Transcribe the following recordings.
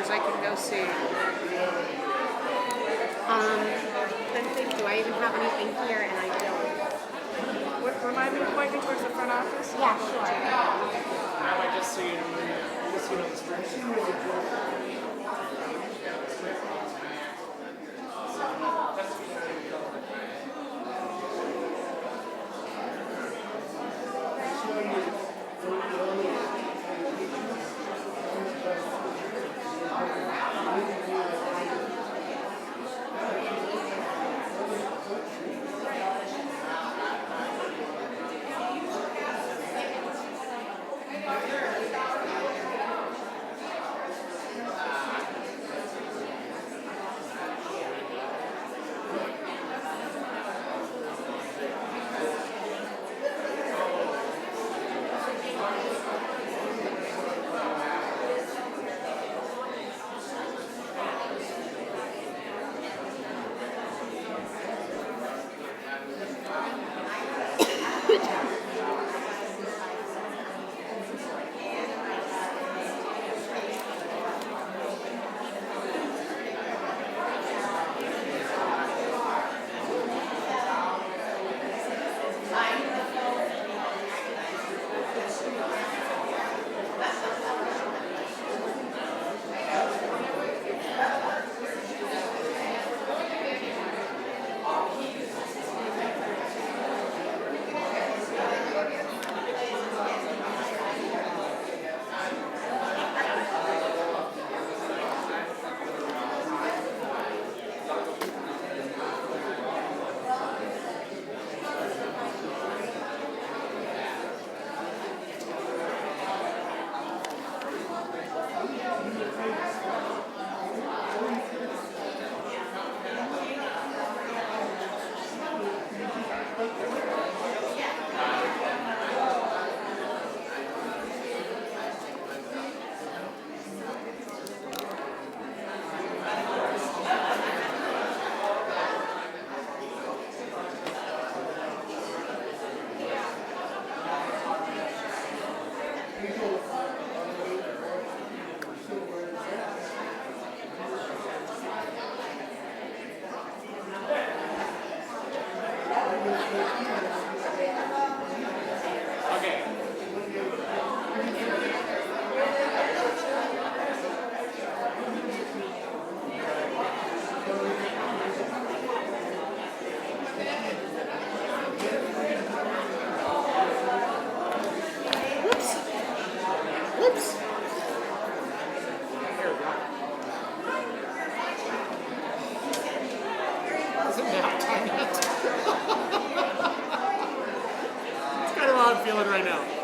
theaters I can go see. Let's think, do I even have anything here? And I don't. Remind me to point me towards the front office? Yeah, sure. I might just see it on the screen. I'm feeling right now.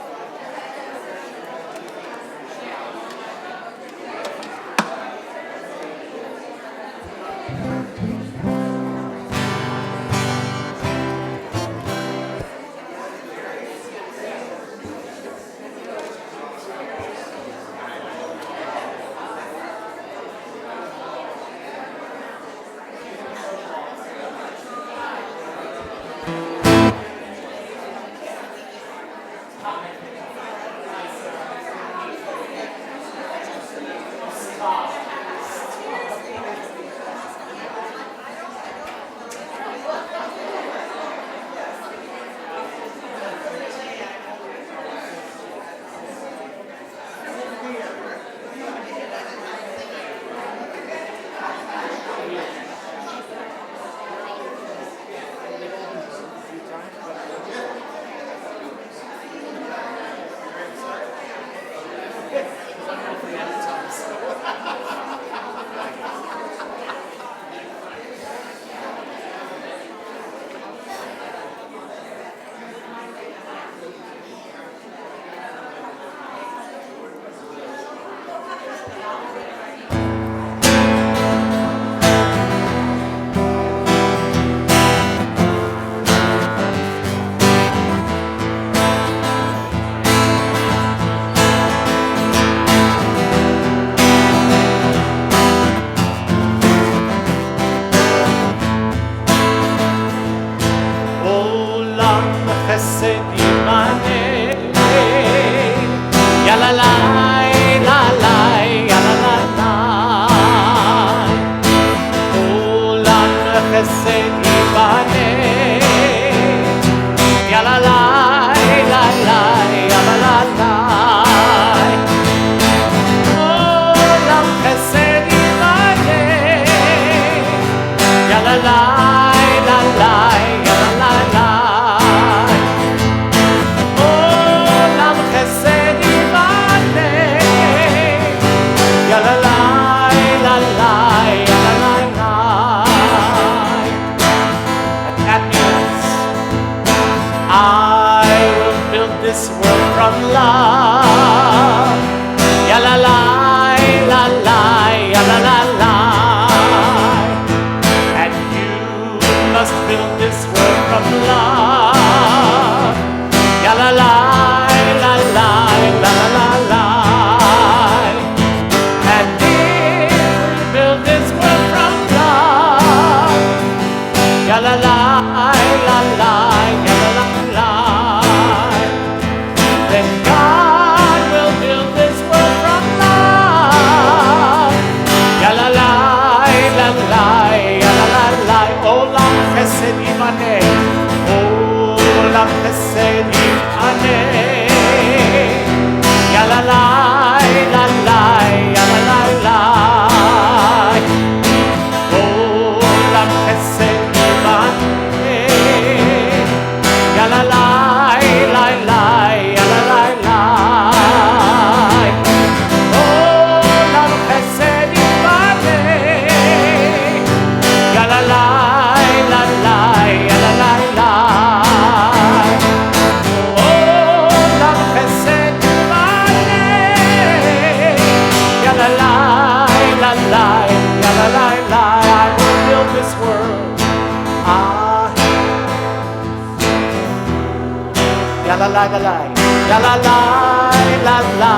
la la, la la la, la la,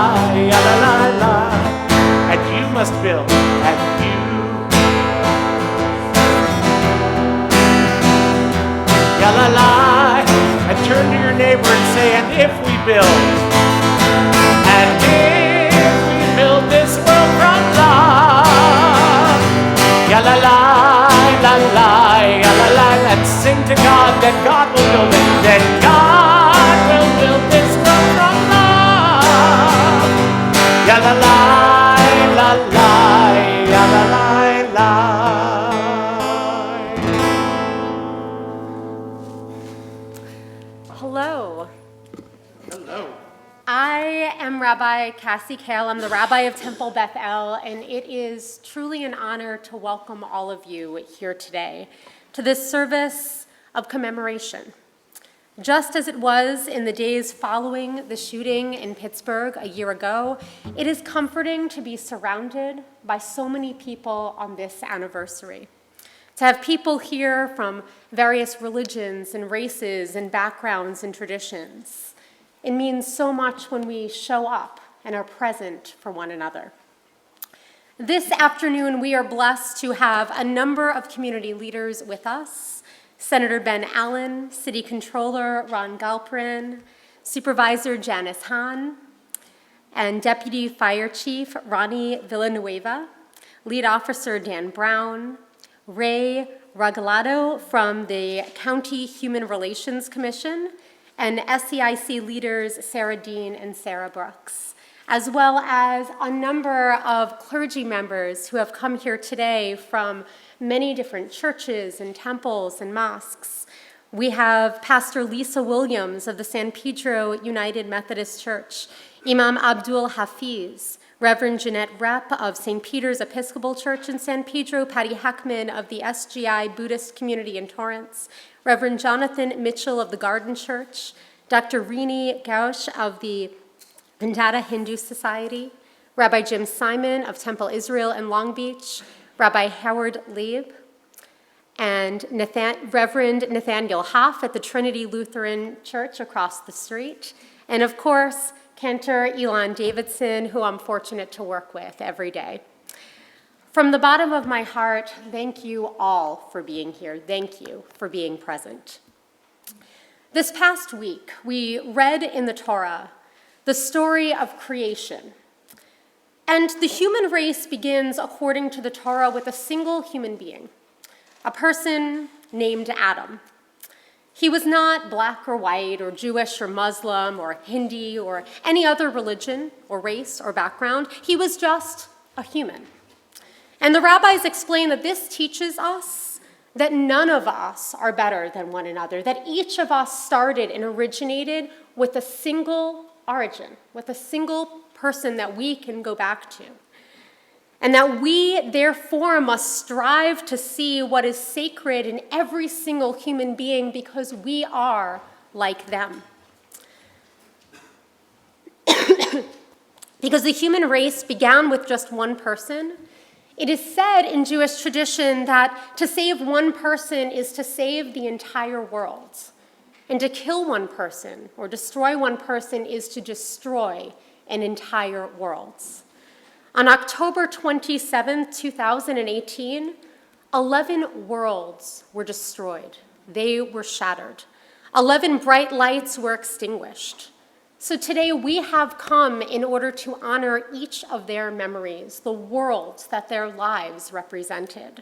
la la la. And you must build, and you. La la la. And turn to your neighbor and say, and if we build, and if we build this world from love, ya la la, la la, ya la la, and sing to God that God will build it, that God will build this world from love, ya la la, la la, ya la la, la. Hello. Hello. I am Rabbi Cassie Kale. I'm the Rabbi of Temple Beth El, and it is truly an honor to welcome all of you here today to this service of commemoration. Just as it was in the days following the shooting in Pittsburgh a year ago, it is comforting to be surrounded by so many people on this anniversary. To have people here from various religions and races and backgrounds and traditions. It means so much when we show up and are present for one another. This afternoon, we are blessed to have a number of community leaders with us. Senator Ben Allen, City Controller Ron Galperin, Supervisor Janice Hahn, and Deputy Fire Chief Ronnie Villanueva, Lead Officer Dan Brown, Ray Regalado from the County Human Relations Commission, and SEIC leaders Sarah Dean and Sarah Brooks, as well as a number of clergy members who have come here today from many different churches and temples and mosques. We have Pastor Lisa Williams of the San Pedro United Methodist Church, Imam Abdul Hafiz, Reverend Jeanette Repp of St. Peter's Episcopal Church in San Pedro, Patty Heckman of the SGI Buddhist Community in Torrance, Reverend Jonathan Mitchell of the Garden Church, Dr. Rini Gaush of the Andata Hindu Society, Rabbi Jim Simon of Temple Israel in Long Beach, Rabbi Howard Leib, and Reverend Nathaniel Hoff at the Trinity Lutheran Church across the street, and of course, Cantor Elon Davidson, who I'm fortunate to work with every day. From the bottom of my heart, thank you all for being here. Thank you for being present. This past week, we read in the Torah the story of creation. And the human race begins, according to the Torah, with a single human being, a person named Adam. He was not black or white or Jewish or Muslim or Hindi or any other religion or race or background. He was just a human. And the rabbis explain that this teaches us that none of us are better than one another, that each of us started and originated with a single origin, with a single person that we can go back to. And that we, therefore, must strive to see what is sacred in every single human being because we are like them. Because the human race began with just one person, it is said in Jewish tradition that to save one person is to save the entire world. And to kill one person or destroy one person is to destroy an entire world. On October 27, 2018, 11 worlds were destroyed. They were shattered. 11 bright lights were extinguished. So today we have come in order to honor each of their memories, the worlds that their lives represented.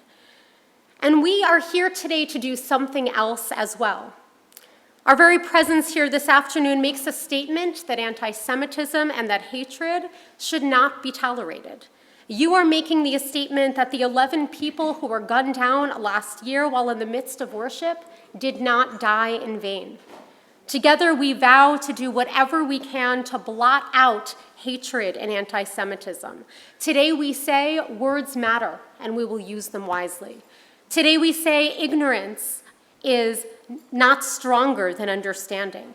And we are here today to do something else as well. Our very presence here this afternoon makes a statement that anti-Semitism and that hatred should not be tolerated. You are making the statement that the 11 people who were gunned down last year while in the midst of worship did not die in vain. Together we vow to do whatever we can to blot out hatred and anti-Semitism. Today we say words matter and we will use them wisely. Today we say ignorance is not stronger than understanding.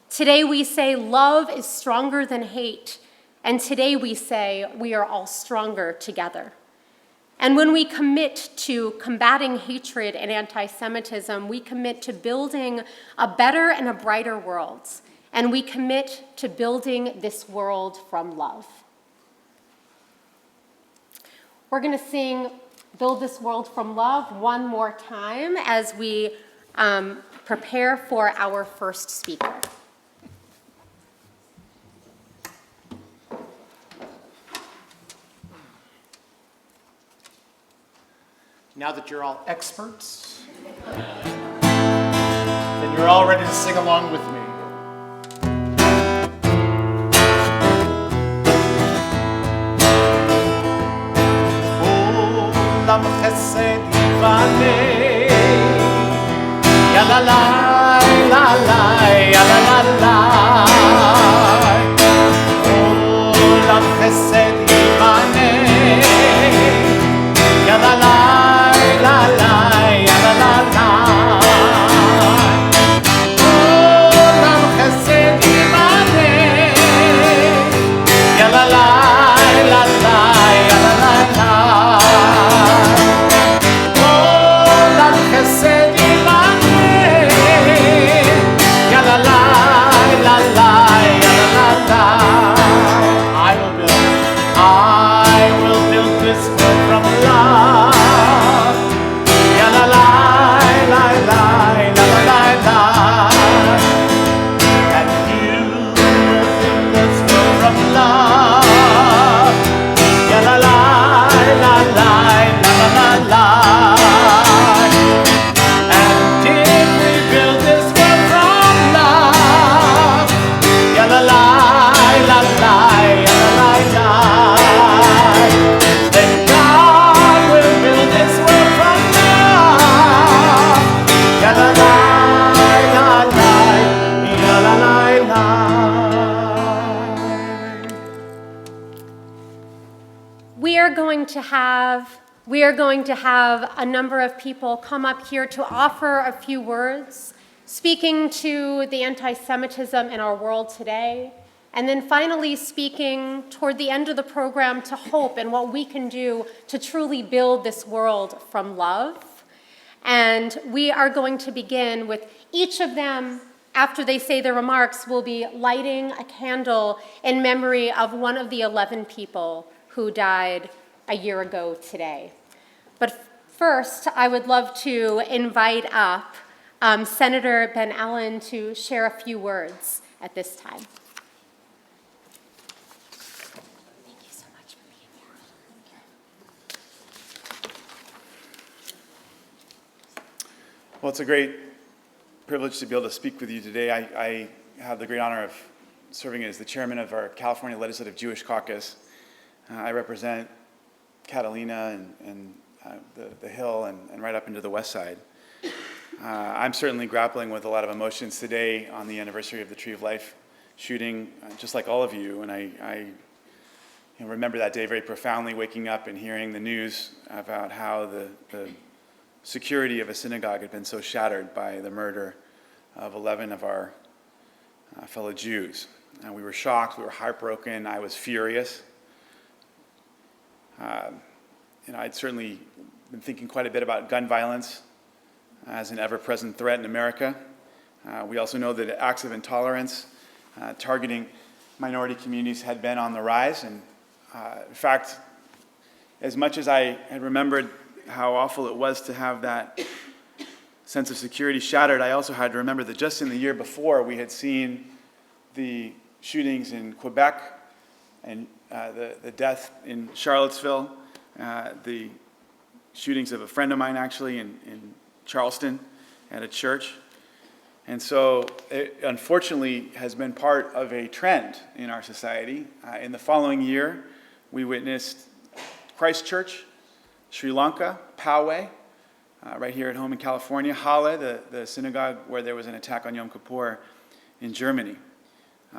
Today we say love is stronger than hate. And today we say we are all stronger together. And when we commit to combating hatred and anti-Semitism, we commit to building a better and a brighter world. and we commit to building this world from love. We're going to sing Build This World from Love one more time as we prepare for our first speaker. Now that you're all experts, then you're all ready to sing along with me. Olam chesed yivaneh, ya la la la la, ya la la la. Olam chesed yivaneh, ya la la. La la, ya la la la. Olam chesed yivaneh, ya la la la la, ya la la la. Olam chesed yivaneh, ya la la la la, ya la la la. I will build this world from love. We are going to have a number of people come up here to offer a few words, speaking to the anti-Semitism in our world today, and then finally speaking toward the end of the program to hope and what we can do to truly build this world from love. And we are going to begin with each of them, after they say their remarks, will be lighting a candle in memory of one of the 11 people who died a year ago today. But first, I would love to invite up Senator Ben Allen to share a few words at this time. Thank you so much for being here. Well, it's a great privilege to be able to speak with you today. I have the great honor of serving as the chairman of our California Legislative Jewish Caucus. I represent Catalina and the Hill and right up into the West Side. I'm certainly grappling with a lot of emotions today on the anniversary of the Tree of Life shooting, just like all of you. And I remember that day very profoundly, waking up and hearing the news about how the security of a synagogue had been so shattered by the murder of 11 of our fellow Jews. And we were shocked, we were heartbroken, I was furious. I'd certainly been thinking quite a bit about gun violence as an ever-present threat in America. We also know that acts of intolerance targeting minority communities had been on the rise. And in fact, as much as I had remembered how awful it was to have that sense of security shattered, I also had to remember that just in the year before, we had seen the shootings in Quebec and the death in Charlottesville, the shootings of a friend of mine actually in Charleston at a church. And so it unfortunately has been part of a trend in our society. In the following year, we witnessed Christchurch, Sri Lanka, Poway, right here at home in California, Halle, the synagogue where there was an attack on Yom Kippur in Germany.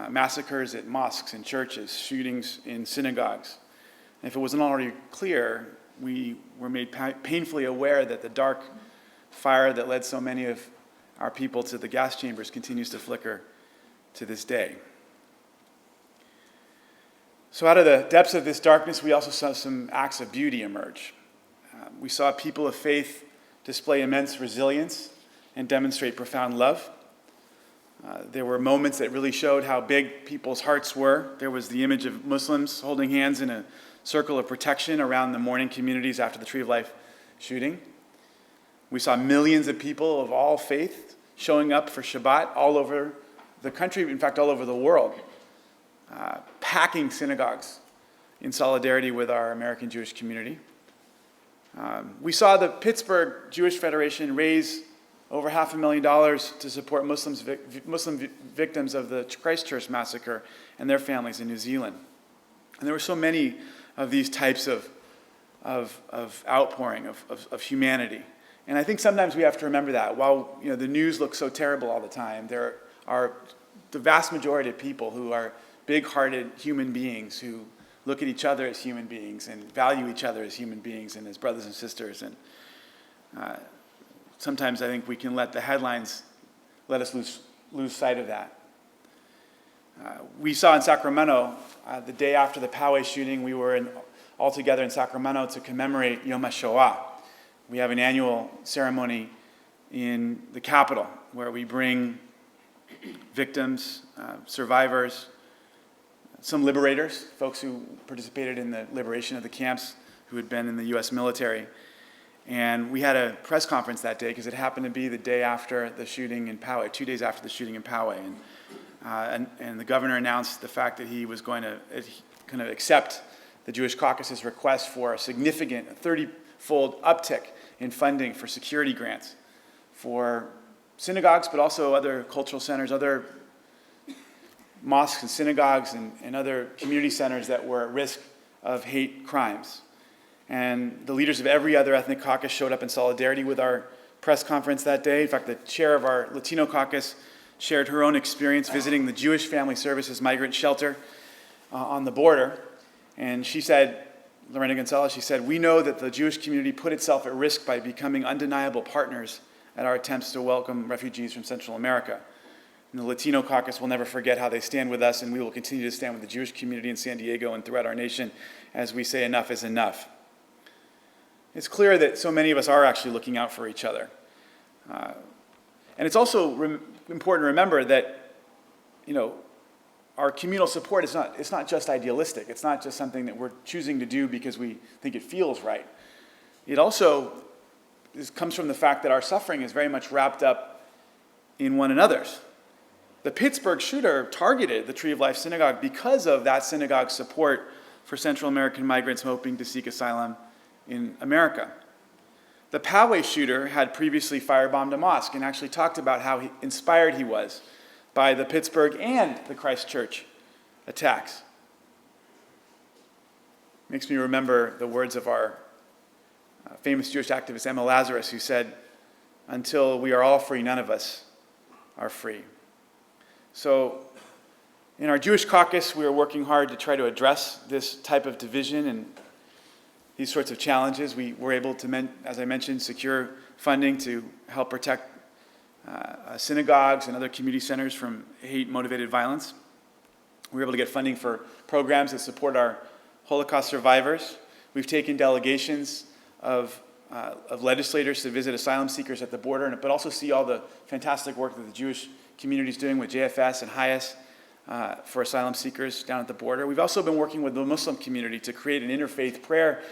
Massacres at mosques and churches, shootings in synagogues. And if it wasn't already clear, we were made painfully aware that the dark fire that led so many of our people to the gas chambers continues to flicker to this day. So out of the depths of this darkness, we also saw some acts of beauty emerge. We saw people of faith display immense resilience and demonstrate profound love. There were moments that really showed how big people's hearts were. There was the image of Muslims holding hands in a circle of protection around the mourning communities after the Tree of Life shooting. We saw millions of people of all faith showing up for Shabbat all over the country, in fact, all over the world, packing synagogues in solidarity with our American Jewish community. We saw the Pittsburgh Jewish Federation raise over $500,000 to support Muslim victims of the Christchurch massacre and their families in New Zealand. And there were so many of these types of outpouring of humanity. And I think sometimes we have to remember that. While the news looks so terrible all the time, there are the vast majority of people who are big-hearted human beings who look at each other as human beings and value each other as human beings and as brothers and sisters. And sometimes I think we can let the headlines let us lose sight of that. We saw in Sacramento, the day after the Poway shooting, we were all together in Sacramento to commemorate Yom HaShoah. We have an annual ceremony in the Capitol where we bring victims, survivors, some liberators, folks who participated in the liberation of the camps who had been in the U.S. military. And we had a press conference that day because it happened to be the day after the shooting in Poway, 2 days after the shooting in Poway. And the governor announced the fact that he was going to kind of accept the Jewish Caucus's request for a significant 30-fold uptick in funding for security grants for synagogues, but also other cultural centers, other mosques and synagogues and other community centers that were at risk of hate crimes. And the leaders of every other ethnic caucus showed up in solidarity with our press conference that day. In fact, the chair of our Latino caucus shared her own experience visiting the Jewish Family Services migrant shelter on the border. And she said, Lorena Gonzalez, she said, "We know that the Jewish community put itself at risk by becoming undeniable partners at our attempts to welcome refugees from Central America. And the Latino caucus will never forget how they stand with us, and we will continue to stand with the Jewish community in San Diego and throughout our nation as we say enough is enough." It's clear that so many of us are actually looking out for each other. And it's also important to remember that, our communal support is not just idealistic. It's not just something that we're choosing to do because we think it feels right. It also comes from the fact that our suffering is very much wrapped up in one another's. The Pittsburgh shooter targeted the Tree of Life Synagogue because of that synagogue's support for Central American migrants hoping to seek asylum in America. The Poway shooter had previously firebombed a mosque and actually talked about how inspired he was by the Pittsburgh and the Christchurch attacks. Makes me remember the words of our famous Jewish activist Emma Lazarus, who said, "Until we are all free, none of us are free." So in our Jewish caucus, we are working hard to try to address this type of division and these sorts of challenges. We were able to, as I mentioned, secure funding to help protect synagogues and other community centers from hate-motivated violence. We were able to get funding for programs that support our Holocaust survivors. We've taken delegations of legislators to visit asylum seekers at the border, but also see all the fantastic work that the Jewish community is doing with JFS and HIAS for asylum seekers down at the border. We've also been working with the Muslim community to create an interfaith prayer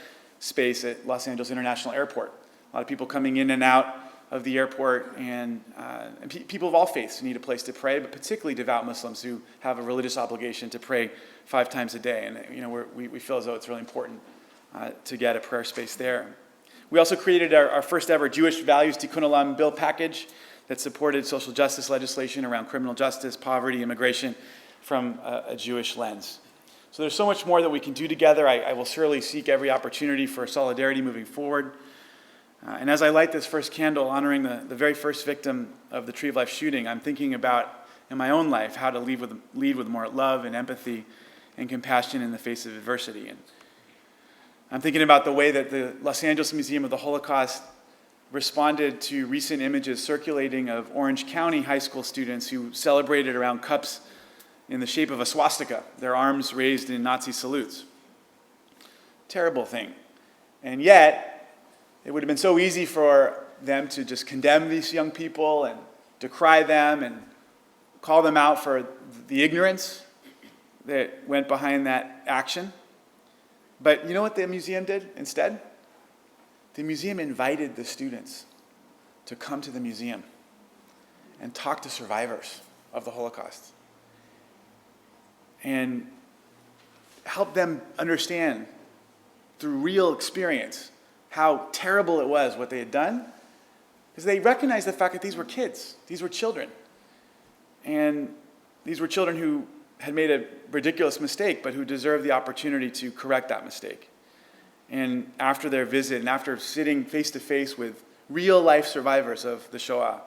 space at Los Angeles International Airport. A lot of people coming in and out of the airport, and people of all faiths need a place to pray, but particularly devout Muslims who have a religious obligation to pray 5 times a day. And we feel as though it's really important to get a prayer space there. We also created our first ever Jewish Values Tikkun Olam bill package that supported social justice legislation around criminal justice, poverty, immigration from a Jewish lens. So there's so much more that we can do together. I will surely seek every opportunity for solidarity moving forward. And as I light this first candle honoring the very first victim of the Tree of Life shooting, I'm thinking about, in my own life, how to lead with more love and empathy and compassion in the face of adversity. And I'm thinking about the way that the Los Angeles Museum of the Holocaust responded to recent images circulating of Orange County high school students who celebrated around cups in the shape of a swastika, their arms raised in Nazi salutes. Terrible thing. And yet, it would have been so easy for them to just condemn these young people and decry them and call them out for the ignorance that went behind that action. But you know what the museum did instead? The museum invited the students to come to the museum and talk to survivors of the Holocaust and help them understand through real experience how terrible it was what they had done, because they recognized the fact that these were kids, these were children. And these were children who had made a ridiculous mistake, but who deserved the opportunity to correct that mistake. And after their visit, and after sitting face to face with real life survivors of the Shoah,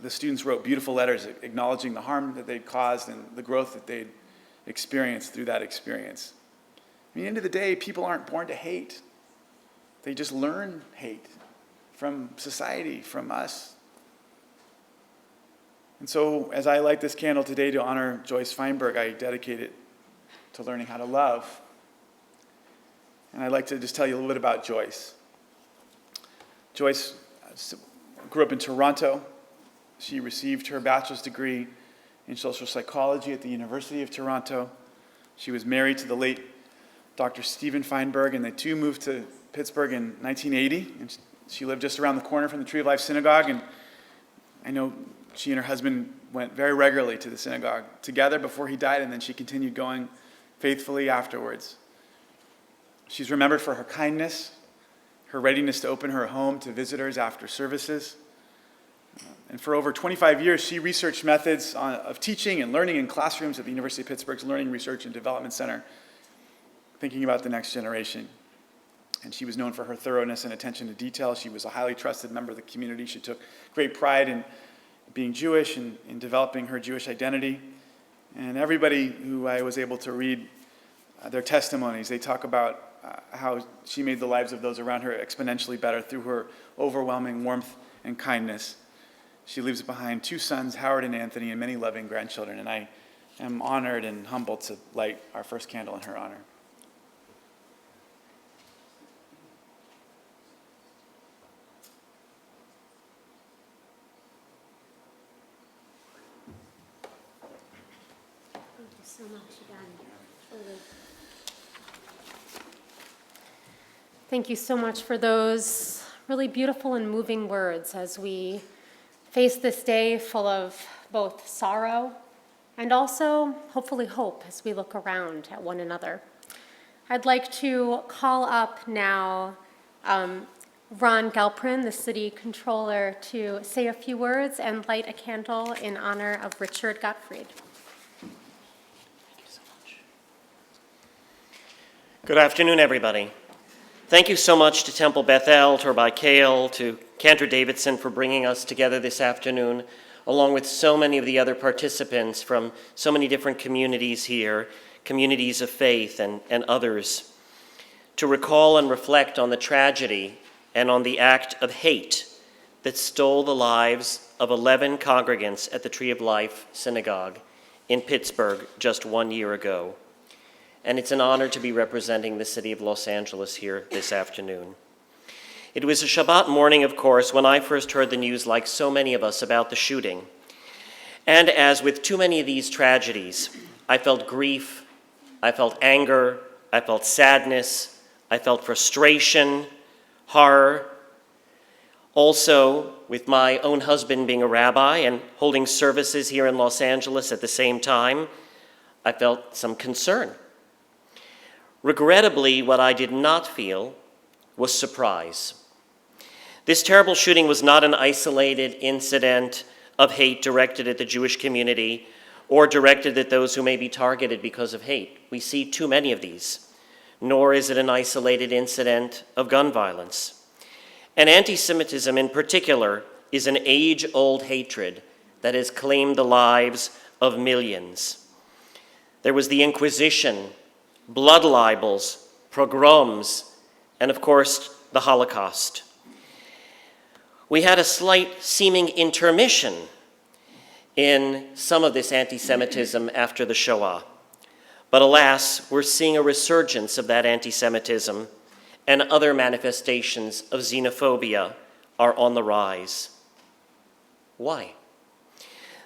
the students wrote beautiful letters acknowledging the harm that they'd caused and the growth that they'd experienced through that experience. At the end of the day, people aren't born to hate. They just learn hate from society, from us. And so, as I light this candle today to honor Joyce Feinberg, I dedicate it to learning how to love. And I'd like to just tell you a little bit about Joyce. Joyce grew up in Toronto. She received her bachelor's degree in social psychology at the University of Toronto. She was married to the late Dr. Stephen Feinberg, and the two moved to Pittsburgh in 1980. And she lived just around the corner from the Tree of Life Synagogue, and I know she and her husband went very regularly to the synagogue together before he died, and then she continued going faithfully afterwards. She's remembered for her kindness, her readiness to open her home to visitors after services. And for over 25 years, she researched methods of teaching and learning in classrooms at the University of Pittsburgh's Learning, Research, and Development Center, thinking about the next generation. And she was known for her thoroughness and attention to detail. She was a highly trusted member of the community. She took great pride in being Jewish and in developing her Jewish identity. And everybody who I was able to read their testimonies, they talk about how she made the lives of those around her exponentially better through her overwhelming warmth and kindness. She leaves behind 2 sons, Howard and Anthony, and many loving grandchildren. And I am honored and humbled to light our first candle in her honor. Thank you so much again. Thank you so much for those really beautiful and moving words as we face this day full of both sorrow and also, hopefully, hope as we look around at one another. I'd like to call up now Ron Galprin, the city controller, to say a few words and light a candle in honor of Richard Gottfried. Good afternoon, everybody. Thank you so much to Temple Bethel, to Rabbi Kale, to Cantor Davidson for bringing us together this afternoon, along with so many of the other participants from so many different communities here, communities of faith and others, to recall and reflect on the tragedy and on the act of hate that stole the lives of 11 congregants at the Tree of Life Synagogue in Pittsburgh just 1 year ago. And it's an honor to be representing the city of Los Angeles here this afternoon. It was a Shabbat morning, of course, when I first heard the news, like so many of us, about the shooting. And as with too many of these tragedies, I felt grief, I felt anger, I felt sadness, I felt frustration, horror. Also, with my own husband being a rabbi and holding services here in Los Angeles at the same time, I felt some concern. Regrettably, what I did not feel was surprise. This terrible shooting was not an isolated incident of hate directed at the Jewish community or directed at those who may be targeted because of hate. We see too many of these. Nor is it an isolated incident of gun violence. And anti-Semitism in particular is an age-old hatred that has claimed the lives of millions. There was the Inquisition, blood libels, pogroms, and of course, the Holocaust. We had a slight seeming intermission in some of this anti-Semitism after the Shoah. But alas, we're seeing a resurgence of that anti-Semitism, and other manifestations of xenophobia are on the rise. Why?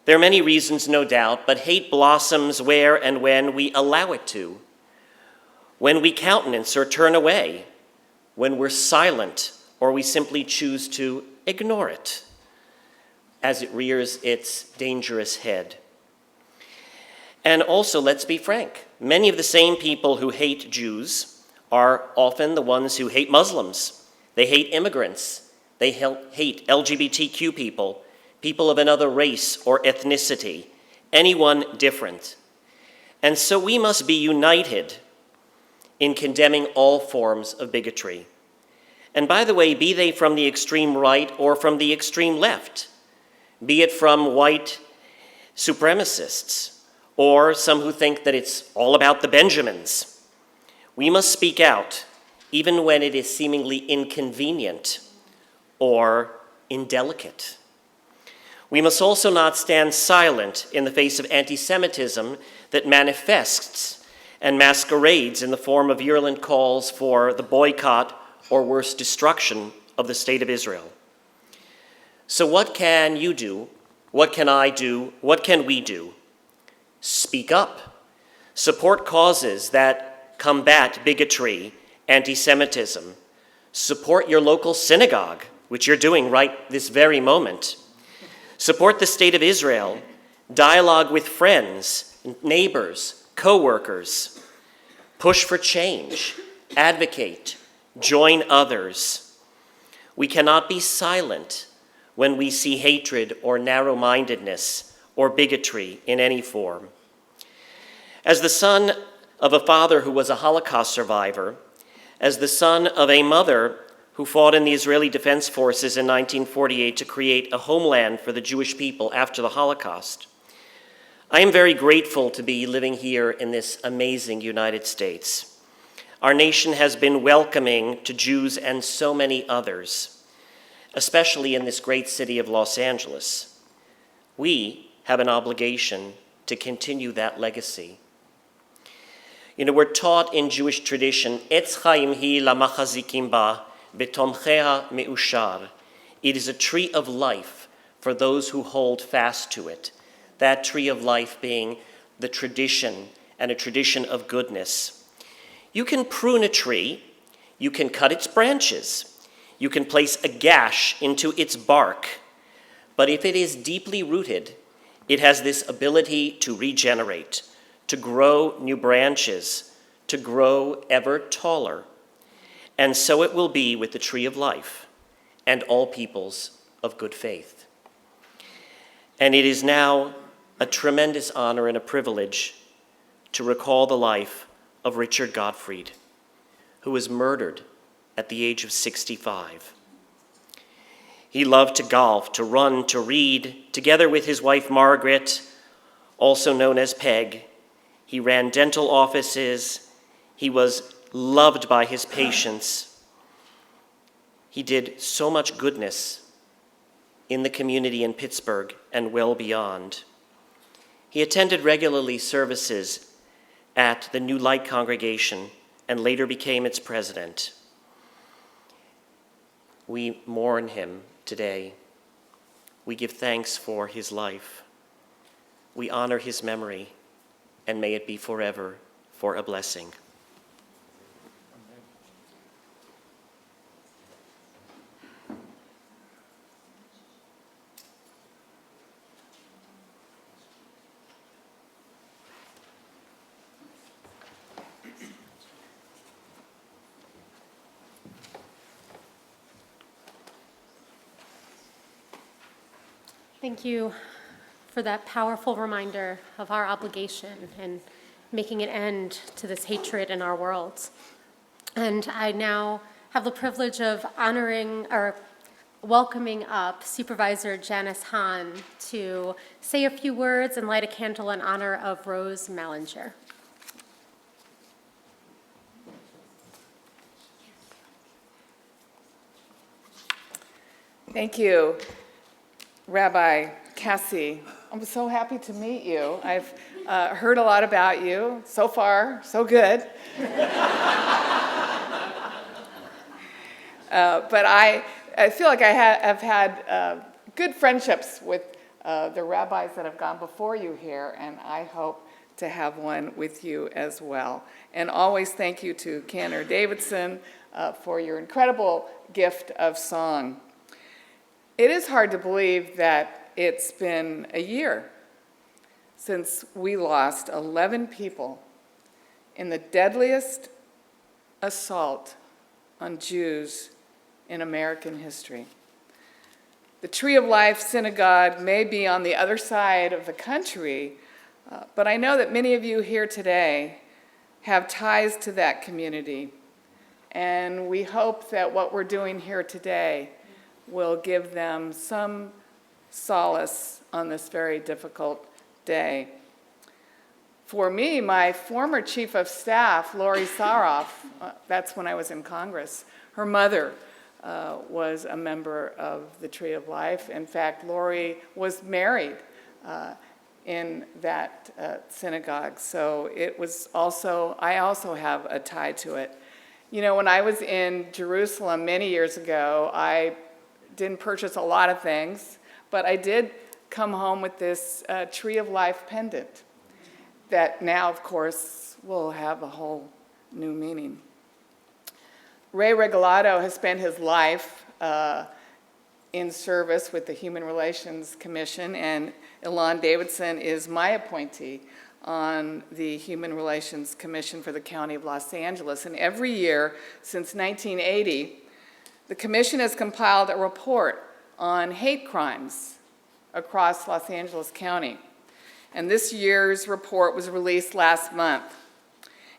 There are many reasons, no doubt, but hate blossoms where and when we allow it to, when we countenance or turn away, when we're silent or we simply choose to ignore it as it rears its dangerous head. And also, let's be frank, many of the same people who hate Jews are often the ones who hate Muslims. They hate immigrants. They hate LGBTQ people, people of another race or ethnicity, anyone different. And so we must be united in condemning all forms of bigotry. And by the way, be they from the extreme right or from the extreme left, be it from white supremacists or some who think that it's all about the Benjamins. We must speak out, even when it is seemingly inconvenient or indelicate. We must also not stand silent in the face of anti-Semitism that manifests and masquerades in the form of virulent calls for the boycott or worse, destruction of the state of Israel. So what can you do? What can I do? What can we do? Speak up. Support causes that combat bigotry, anti-Semitism. Support your local synagogue, which you're doing right this very moment. Support the state of Israel. Dialogue with friends, neighbors, co-workers. Push for change. Advocate. Join others. We cannot be silent when we see hatred or narrow-mindedness or bigotry in any form. As the son of a father who was a Holocaust survivor, as the son of a mother who fought in the Israeli Defense Forces in 1948 to create a homeland for the Jewish people after the Holocaust, I am very grateful to be living here in this amazing United States. Our nation has been welcoming to Jews and so many others, especially in this great city of Los Angeles. We have an obligation to continue that legacy. You know, we're taught in Jewish tradition, Etz chaim hi lamachazikim ba, betomcheha meushar. It is a tree of life for those who hold fast to it. That tree of life being the tradition and a tradition of goodness. You can prune a tree, you can cut its branches, you can place a gash into its bark, but if it is deeply rooted, it has this ability to regenerate, to grow new branches, to grow ever taller. And so it will be with the tree of life and all peoples of good faith. And it is now a tremendous honor and a privilege to recall the life of Richard Gottfried, who was murdered at the age of 65. He loved to golf, to run, to read. Together with his wife Margaret, also known as Peg, he ran dental offices. He was loved by his patients. He did so much goodness in the community in Pittsburgh and well beyond. He attended regularly services at the New Light congregation and later became its president. We mourn him today. We give thanks for his life. We honor his memory, and may it be forever for a blessing. Thank you for that powerful reminder of our obligation and making an end to this hatred in our world. And I now have the privilege of honoring or welcoming up Supervisor Janice Hahn to say a few words and light a candle in honor of Rose Mallinger. Thank you, Rabbi Cassie. I'm so happy to meet you. I've heard a lot about you. So far, so good. But I feel like I have had good friendships with the rabbis that have gone before you here, and I hope to have one with you as well. And always thank you to Cantor Davidson for your incredible gift of song. It is hard to believe that it's been a year since we lost 11 people in the deadliest assault on Jews in American history. The Tree of Life Synagogue may be on the other side of the country, but I know that many of you here today have ties to that community, and we hope that what we're doing here today will give them some solace on this very difficult day. For me, my former chief of staff, Lori Saroff, that's when I was in Congress, her mother was a member of the Tree of Life. In fact, Lori was married in that synagogue, so it was also, I also have a tie to it. You know, when I was in Jerusalem many years ago, I didn't purchase a lot of things, but I did come home with this Tree of Life pendant that now, of course, will have a whole new meaning. Ray Regalado has spent his life in service with the Human Relations Commission, and Ilan Davidson is my appointee on the Human Relations Commission for the County of Los Angeles. And every year since 1980, the commission has compiled a report on hate crimes across Los Angeles County. And this year's report was released last month.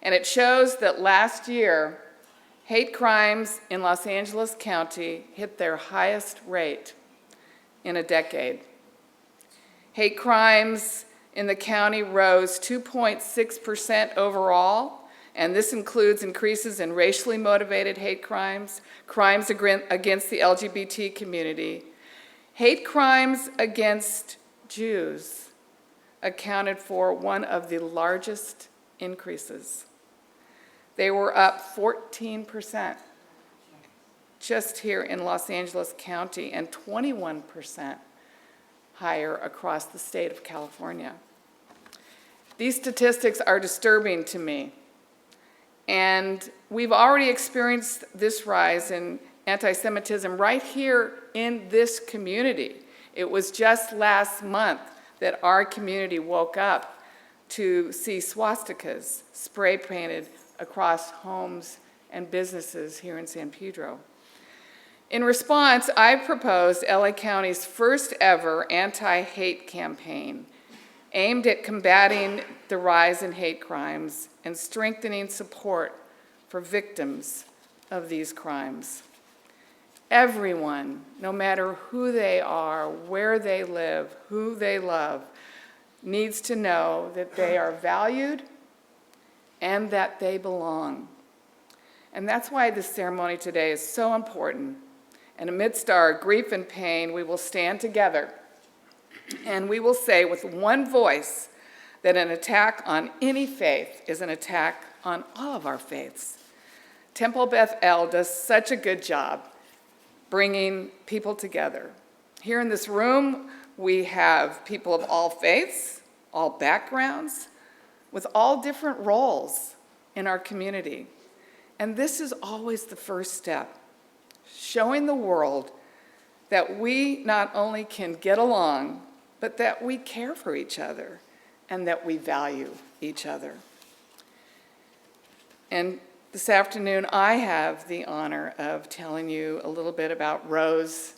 And it shows that last year, hate crimes in Los Angeles County hit their highest rate in a decade. Hate crimes in the county rose 2.6% overall, and this includes increases in racially motivated hate crimes, crimes against the LGBT community. Hate crimes against Jews accounted for one of the largest increases. They were up 14% just here in Los Angeles County and 21% higher across the state of California. These statistics are disturbing to me, and we've already experienced this rise in anti-Semitism right here in this community. It was just last month that our community woke up to see swastikas spray painted across homes and businesses here in San Pedro. In response, I proposed LA County's first ever anti-hate campaign aimed at combating the rise in hate crimes and strengthening support for victims of these crimes. Everyone, no matter who they are, where they live, who they love, needs to know that they are valued and that they belong. And that's why this ceremony today is so important. And amidst our grief and pain, we will stand together and we will say with one voice that an attack on any faith is an attack on all of our faiths. Temple Beth El does such a good job bringing people together. Here in this room, we have people of all faiths, all backgrounds, with all different roles in our community. And this is always the first step, showing the world that we not only can get along, but that we care for each other and that we value each other. And this afternoon, I have the honor of telling you a little bit about Rose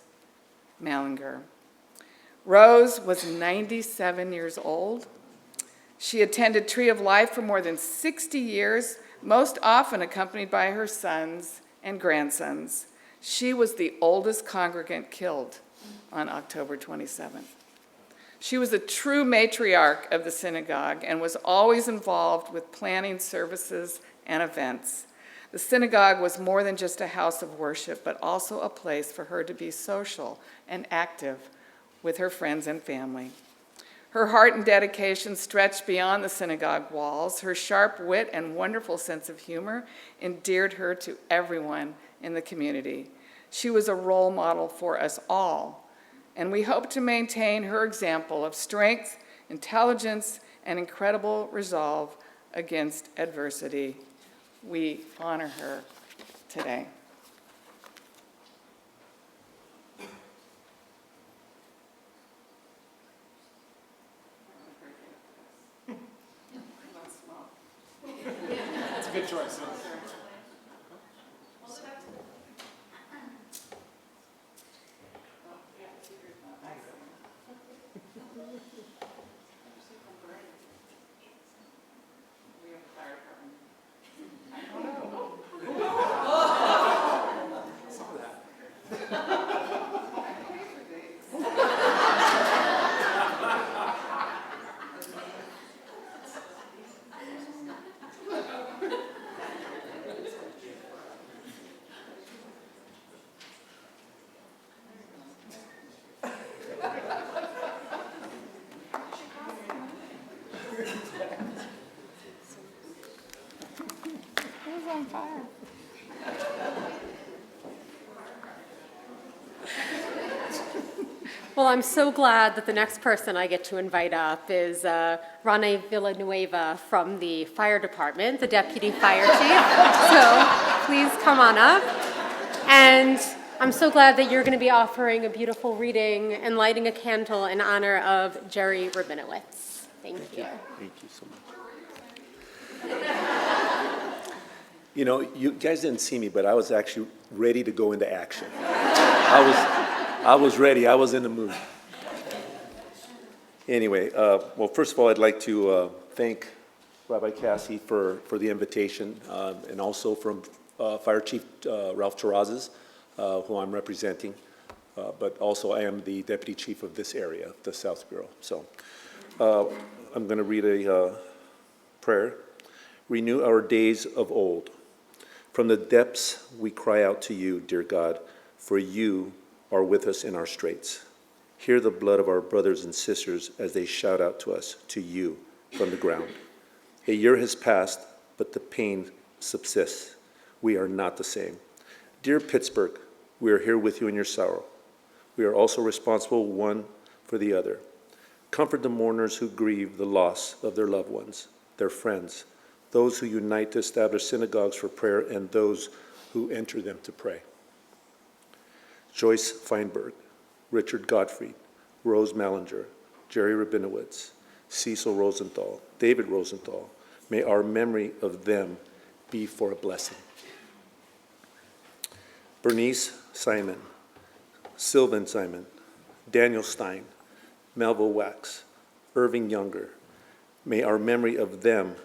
Mallinger. Rose was 97 years old. She attended Tree of Life for more than 60 years, most often accompanied by her sons and grandsons. She was the oldest congregant killed on October 27th. She was a true matriarch of the synagogue and was always involved with planning services and events. The synagogue was more than just a house of worship, but also a place for her to be social and active with her friends and family. Her heart and dedication stretched beyond the synagogue walls. Her sharp wit and wonderful sense of humor endeared her to everyone in the community. She was a role model for us all and we hope to maintain her example of strength, intelligence, and incredible resolve against adversity. We honor her today. It's a good choice. Who's on fire? Well, I'm so glad that the next person I get to invite up is Rane Villanueva from the fire department, the deputy fire chief. So please come on up. And I'm so glad that you're going to be offering a beautiful reading and lighting a candle in honor of Jerry Rabinowitz. Thank you. Thank you so much. You know, you guys didn't see me, but I was actually ready to go into action. I was ready. I was in the mood. Anyway, well, first of all, I'd like to thank Rabbi Cassie for the invitation, and also from Fire Chief Ralph Terrazas, who I'm representing. But also, I am the deputy chief of this area, the South Bureau. So I'm going to read a prayer. Renew our days of old. From the depths we cry out to you, dear God, for you are with us in our straits. Hear the blood of our brothers and sisters as they shout out to us, to you, from the ground. A year has passed, but the pain subsists. We are not the same. Dear Pittsburgh, we are here with you in your sorrow. We are also responsible one for the other. Comfort the mourners who grieve the loss of their loved ones, their friends, those who unite to establish synagogues for prayer, and those who enter them to pray. Joyce Feinberg, Richard Gottfried, Rose Mallinger, Jerry Rabinowitz, Cecil Rosenthal, David Rosenthal, may our memory of them be for a blessing. Bernice Simon, Sylvan Simon, Daniel Stein, Melville Wax, Irving Younger, may our memory of them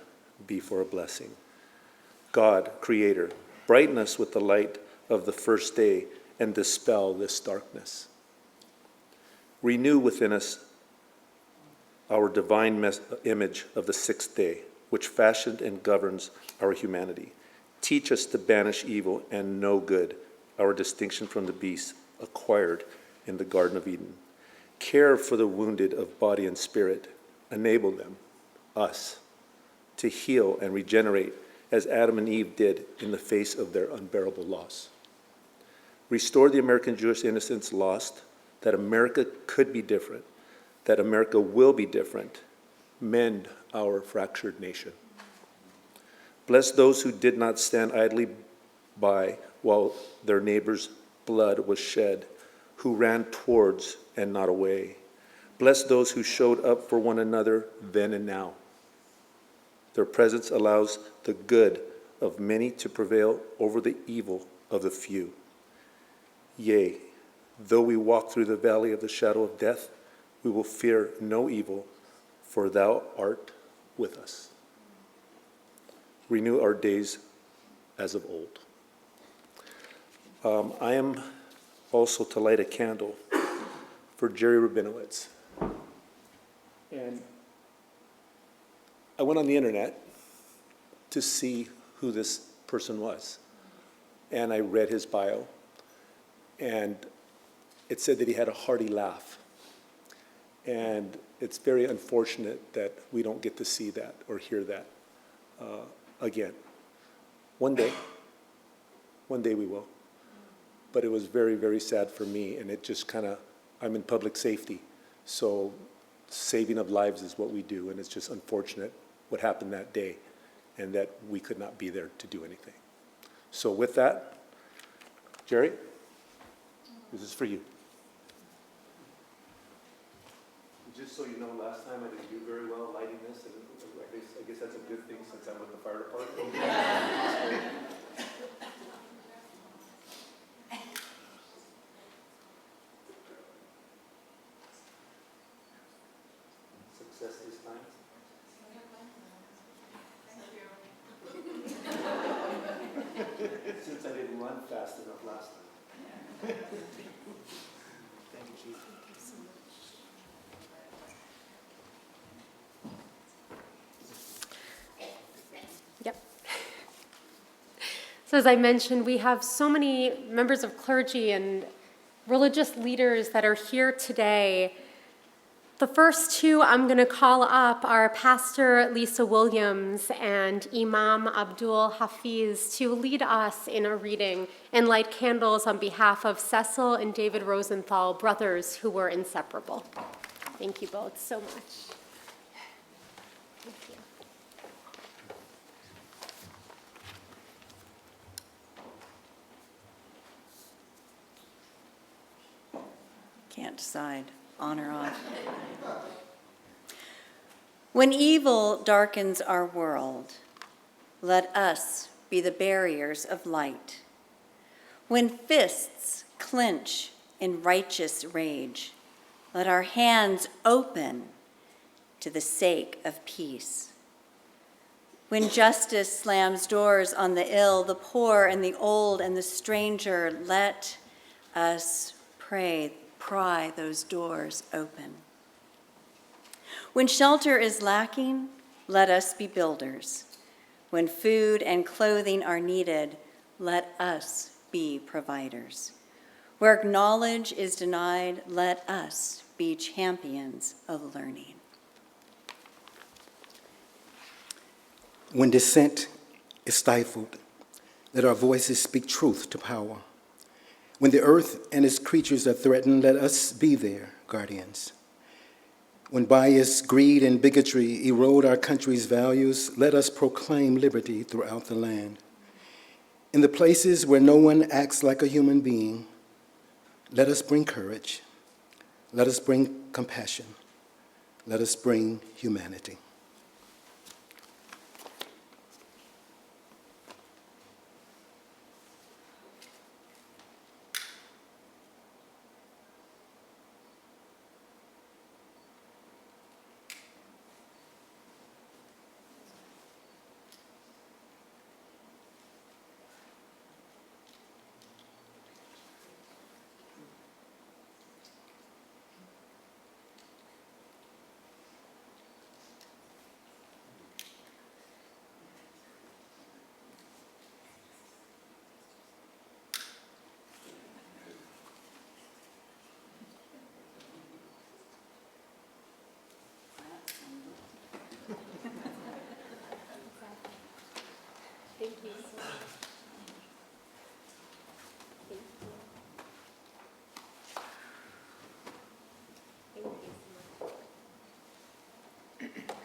be for a blessing. God, Creator, brighten us with the light of the first day and dispel this darkness. Renew within us our divine image of the sixth day, which fashioned and governs our humanity. Teach us to banish evil and know good, our distinction from the beasts acquired in the Garden of Eden. Care for the wounded of body and spirit. Enable them, us, to heal and regenerate as Adam and Eve did in the face of their unbearable loss. Restore the American Jewish innocence lost, that America could be different, that America will be different. Mend our fractured nation. Bless those who did not stand idly by while their neighbor's blood was shed, who ran towards and not away. Bless those who showed up for one another then and now. Their presence allows the good of many to prevail over the evil of the few. Yea, though we walk through the valley of the shadow of death, we will fear no evil, for thou art with us. Renew our days as of old. I am also to light a candle for Jerry Rabinowitz. And I went on the internet to see who this person was. And I read his bio. And it said that he had a hearty laugh. And it's very unfortunate that we don't get to see that or hear that again. One day we will. But it was very, very sad for me, and it just kind of I'm in public safety, so saving of lives is what we do, and it's just unfortunate what happened that day and that we could not be there to do anything. So with that, Jerry, this is for you. Just so you know, last time I didn't do very well lighting this, and I guess that's a good thing since I'm with the fire department. Success this time. Since I didn't run fast enough last time. Thank you, Chief. Yep. So as I mentioned, we have so many members of clergy and religious leaders that are here today. The first two I'm going to call up are Pastor Lisa Williams and Imam Abdul Hafiz to lead us in a reading and light candles on behalf of Cecil and David Rosenthal, brothers who were inseparable. Thank you both so much. Thank you. Can't decide, on or off. When evil darkens our world, let us be the barriers of light. When fists clench in righteous rage, let our hands open to the sake of peace. When justice slams doors on the ill, the poor and the old and the stranger, let us pry those doors open. When shelter is lacking, let us be builders. When food and clothing are needed, let us be providers. Where knowledge is denied, let us be champions of learning. When dissent is stifled, let our voices speak truth to power. When the earth and its creatures are threatened, let us be their guardians. When bias, greed, and bigotry erode our country's values, let us proclaim liberty throughout the land. In the places where no one acts like a human being, let us bring courage. Let us bring compassion. Let us bring humanity. Thank you so much. Thank you. Thank you so much.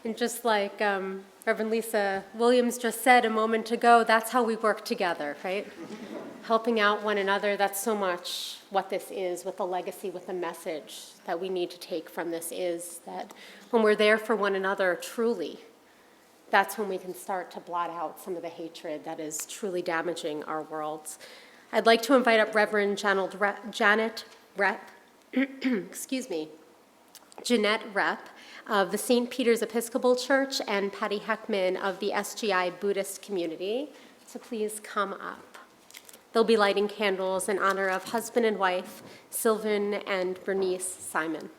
And just like Reverend Lisa Williams just said a moment ago, that's how we work together, right? Helping out one another, that's so much what this is, what the legacy, what the message that we need to take from this is, that when we're there for one another truly, that's when we can start to blot out some of the hatred that is truly damaging our worlds. I'd like to invite up Reverend Janet Rep, excuse me, Jeanette Rep of the St. Peter's Episcopal Church and Patty Heckman of the SGI Buddhist community to please come up. They'll be lighting candles in honor of husband and wife, Sylvan and Bernice Simon.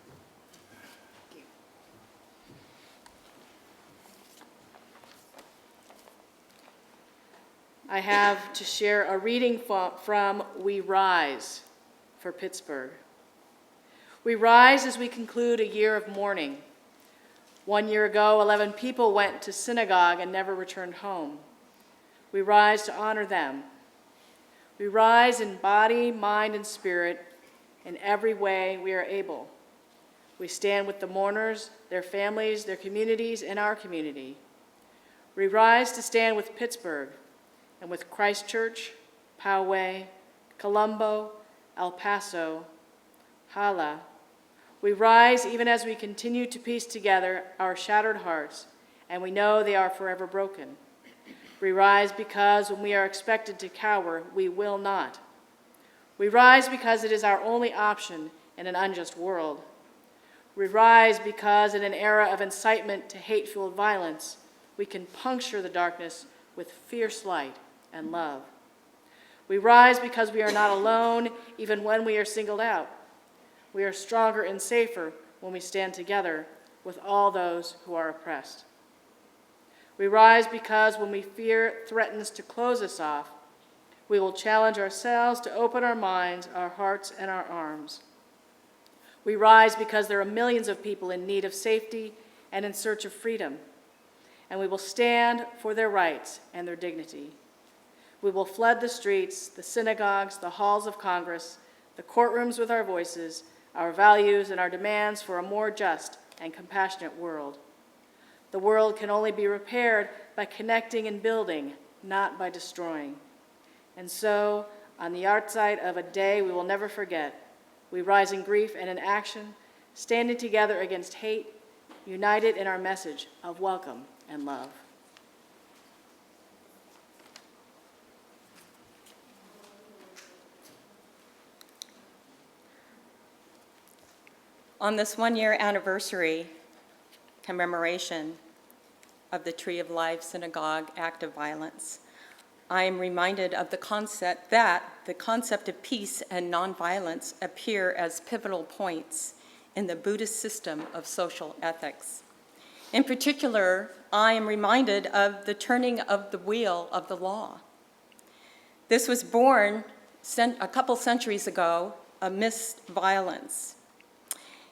I have to share a reading from We Rise for Pittsburgh. We rise as we conclude a year of mourning. 1 year ago, 11 people went to synagogue and never returned home. We rise to honor them. We rise in body, mind, and spirit in every way we are able. We stand with the mourners, their families, their communities, and our community. We rise to stand with Pittsburgh and with Christchurch, Poway, Colombo, El Paso, Hala. We rise even as we continue to piece together our shattered hearts, and we know they are forever broken. We rise because when we are expected to cower, we will not. We rise because it is our only option in an unjust world. We rise because in an era of incitement to hate-fueled violence, we can puncture the darkness with fierce light and love. We rise because we are not alone even when we are singled out. We are stronger and safer when we stand together with all those who are oppressed. We rise because when fear threatens to close us off, we will challenge ourselves to open our minds, our hearts, and our arms. We rise because there are millions of people in need of safety and in search of freedom, and we will stand for their rights and their dignity. We will flood the streets, the synagogues, the halls of Congress, the courtrooms with our voices, our values, and our demands for a more just and compassionate world. The world can only be repaired by connecting and building, not by destroying. And so, on the outside of a day we will never forget, we rise in grief and in action, standing together against hate, united in our message of welcome and love. On this one-year anniversary commemoration of the Tree of Life Synagogue act of violence, I am reminded of the concept of peace and nonviolence appear as pivotal points in the Buddhist system of social ethics. In particular, I am reminded of the turning of the wheel of the law. This was born a couple centuries ago amidst violence.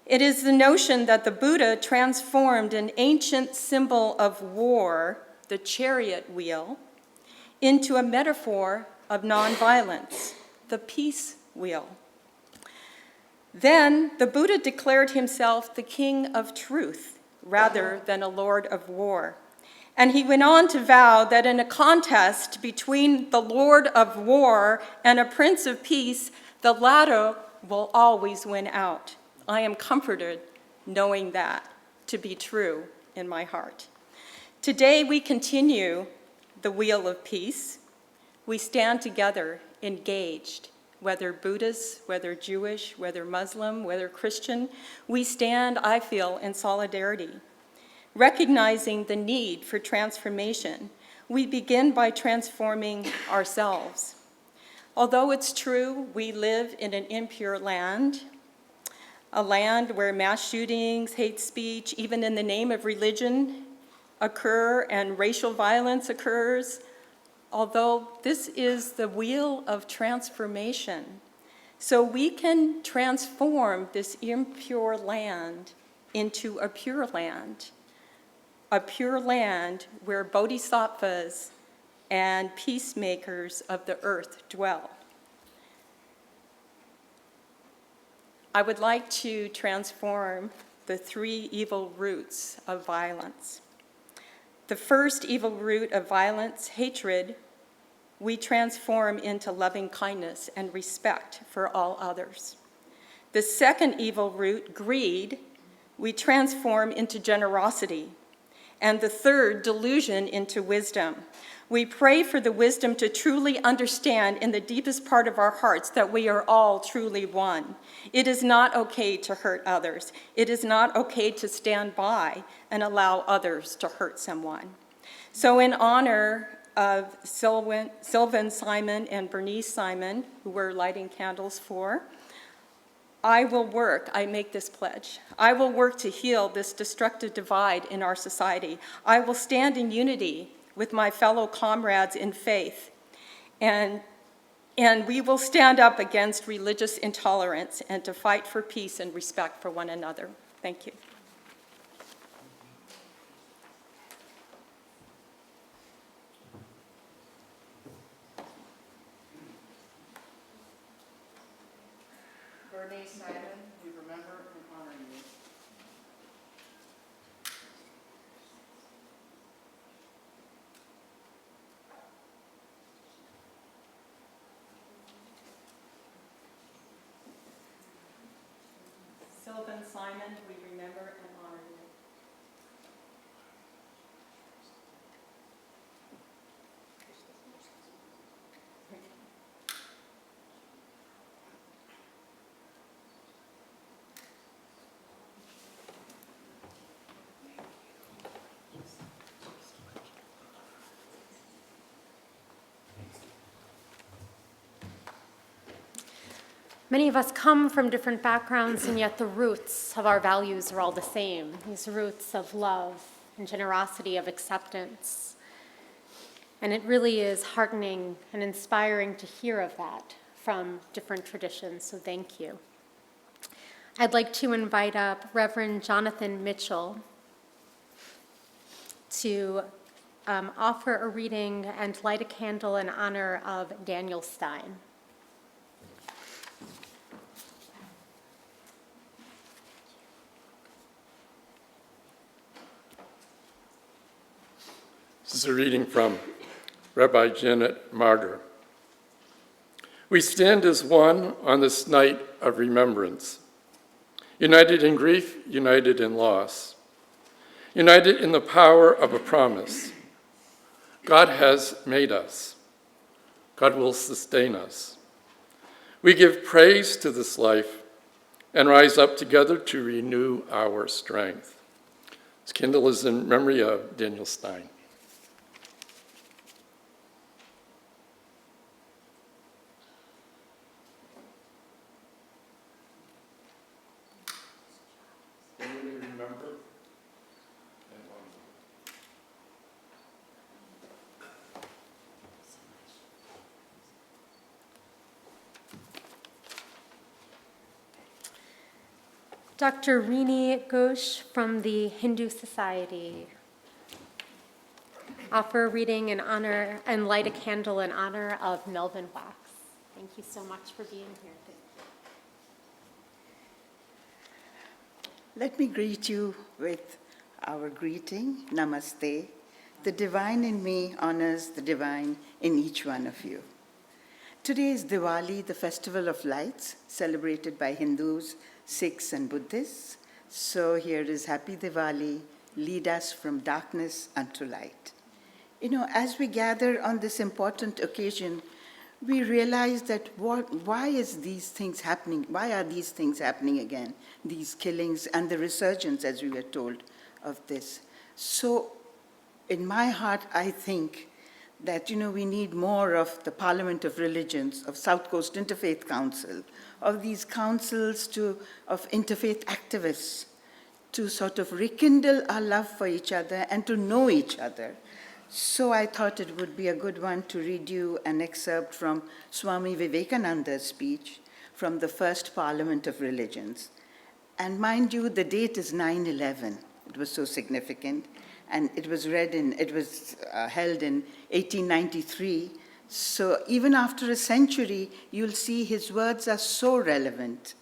It is the notion that the Buddha transformed an ancient symbol of war, the chariot wheel, into a metaphor of nonviolence, the peace wheel. Then the Buddha declared himself the king of truth rather than a lord of war. And he went on to vow that in a contest between the lord of war and a prince of peace, the latter will always win out. I am comforted knowing that to be true in my heart. Today we continue the wheel of peace. We stand together, engaged, whether Buddhist, whether Jewish, whether Muslim, whether Christian. We stand, I feel, in solidarity. Recognizing the need for transformation, we begin by transforming ourselves. Although it's true we live in an impure land, a land where mass shootings, hate speech, even in the name of religion, occur and racial violence occurs, although this is the wheel of transformation. So we can transform this impure land into a pure land where bodhisattvas and peacemakers of the earth dwell. I would like to transform the three evil roots of violence. The first evil root of violence, hatred, we transform into loving kindness and respect for all others. The second evil root, greed, we transform into generosity. And the third, delusion, into wisdom. We pray for the wisdom to truly understand in the deepest part of our hearts that we are all truly one. It is not okay to hurt others. It is not okay to stand by and allow others to hurt someone. So in honor of Sylvan Simon and Bernice Simon, who we're lighting candles for, I make this pledge. I will work to heal this destructive divide in our society. I will stand in unity with my fellow comrades in faith, and we will stand up against religious intolerance and to fight for peace and respect for one another. Thank you. Simon, we remember and honor you. Sylvan Simon, we remember and honor you. Many of us come from different backgrounds, and yet the roots of our values are all the same. These roots of love and generosity, of acceptance. And it really is heartening and inspiring to hear of that from different traditions, so thank you. I'd like to invite up Reverend Jonathan Mitchell to offer a reading and light a candle in honor of Daniel Stein. This is a reading from Rabbi Janet Marder. We stand as one on this night of remembrance, united in grief, united in loss, united in the power of a promise. God has made us. God will sustain us. We give praise to this life and rise up together to renew our strength. This candle is in memory of Daniel Stein. Dr. Rini Ghosh from the Hindu Society. Offer a reading in honor and light a candle in honor of Melvin Wax. Thank you so much for being here today. Let me greet you with our greeting, Namaste. The divine in me honors the divine in each one of you. Today is Diwali, the festival of lights, celebrated by Hindus, Sikhs, and Buddhists. So here is Happy Diwali, lead us from darkness unto light. You know, as we gather on this important occasion, we realize that why is these things happening? Why are these things happening again? These killings and the resurgence, as we were told, of this. So in my heart, I think that, you know, we need more of the Parliament of Religions, of South Coast Interfaith Council, of these councils of interfaith activists to sort of rekindle our love for each other and to know each other. So I thought it would be a good one to read you an excerpt from Swami Vivekananda's speech from the first Parliament of Religions. And mind you, the date is 9/11. It was so significant. And it was held in 1893. So even after a century, you'll see his words are so relevant,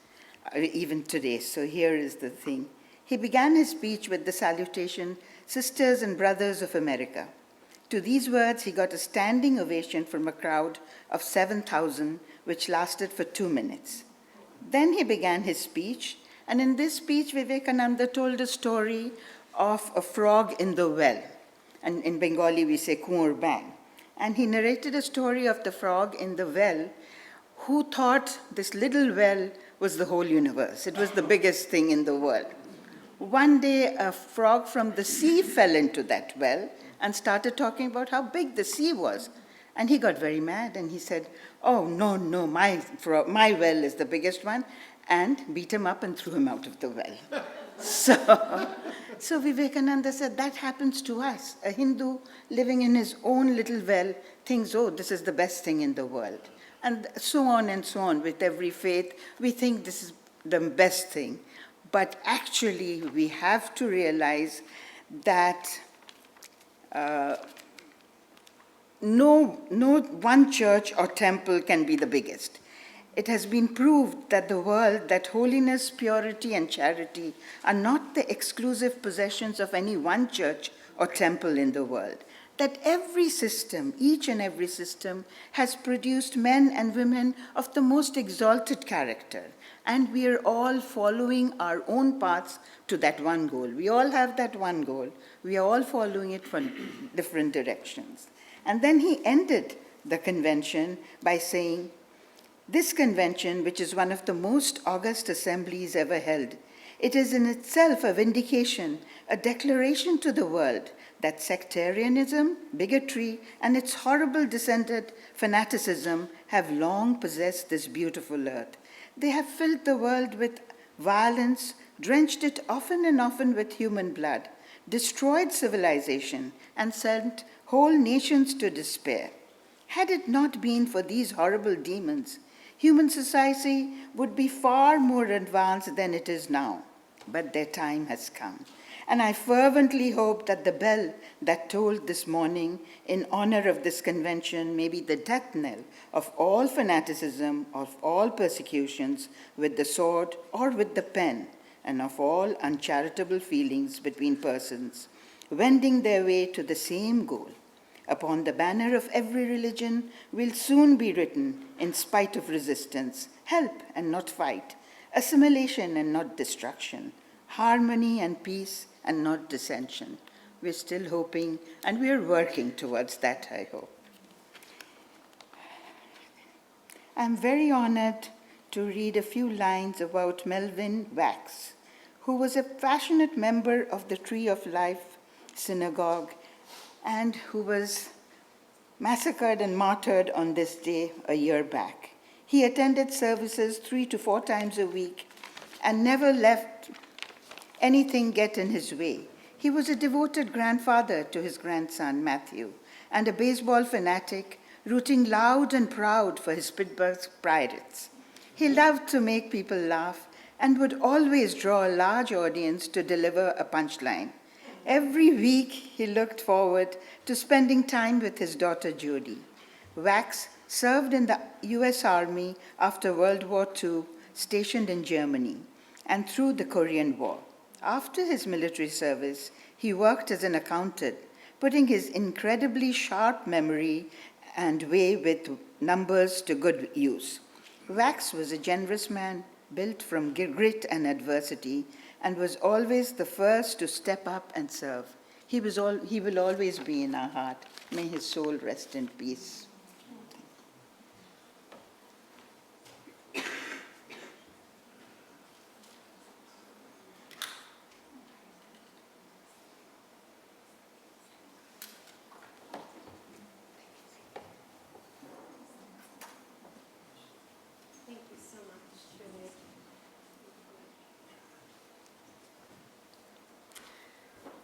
even today. So here is the thing. He began his speech with the salutation, "Sisters and brothers of America." To these words, he got a standing ovation from a crowd of 7,000, which lasted for 2 minutes. Then he began his speech, and in this speech, Vivekananda told a story of a frog in the well. And in Bengali, we say kuor bang. And he narrated a story of the frog in the well who thought this little well was the whole universe. It was the biggest thing in the world. One day, a frog from the sea fell into that well and started talking about how big the sea was. And he got very mad and he said, "Oh, no, my well is the biggest one," and beat him up and threw him out of the well. So Vivekananda said, that happens to us. A Hindu living in his own little well thinks, oh, this is the best thing in the world. And so on with every faith. We think this is the best thing. But actually, we have to realize that no one church or temple can be the biggest. It has been proved that that holiness, purity, and charity are not the exclusive possessions of any one church or temple in the world. That every system, each and every system, has produced men and women of the most exalted character. And we are all following our own paths to that one goal. We all have that one goal. We are all following it from different directions. And then he ended the convention by saying, "This convention, which is one of the most august assemblies ever held, it is in itself a vindication, a declaration to the world that sectarianism, bigotry, and its horrible descended fanaticism have long possessed this beautiful earth. They have filled the world with violence, drenched it often and often with human blood, destroyed civilization, and sent whole nations to despair. Had it not been for these horrible demons, human society would be far more advanced than it is now. But their time has come. And I fervently hope that the bell that tolled this morning in honor of this convention may be the death knell of all fanaticism, of all persecutions with the sword or with the pen, and of all uncharitable feelings between persons, wending their way to the same goal. Upon the banner of every religion will soon be written, in spite of resistance, help and not fight, assimilation and not destruction, harmony and peace and not dissension." We're still hoping, and we're working towards that, I hope. I'm very honored to read a few lines about Melvin Wax, who was a passionate member of the Tree of Life Synagogue and who was massacred and martyred on this day a year back. He attended services 3 to 4 times a week and never let anything get in his way. He was a devoted grandfather to his grandson, Matthew, and a baseball fanatic, rooting loud and proud for his Pittsburgh Pirates. He loved to make people laugh and would always draw a large audience to deliver a punchline. Every week, he looked forward to spending time with his daughter, Jody. Wax served in the U.S. Army after World War II, stationed in Germany, and through the Korean War. After his military service, he worked as an accountant, putting his incredibly sharp memory and way with numbers to good use. Wax was a generous man, built from grit and adversity, and was always the first to step up and serve. He will always be in our heart. May his soul rest in peace. Thank you so much, truly.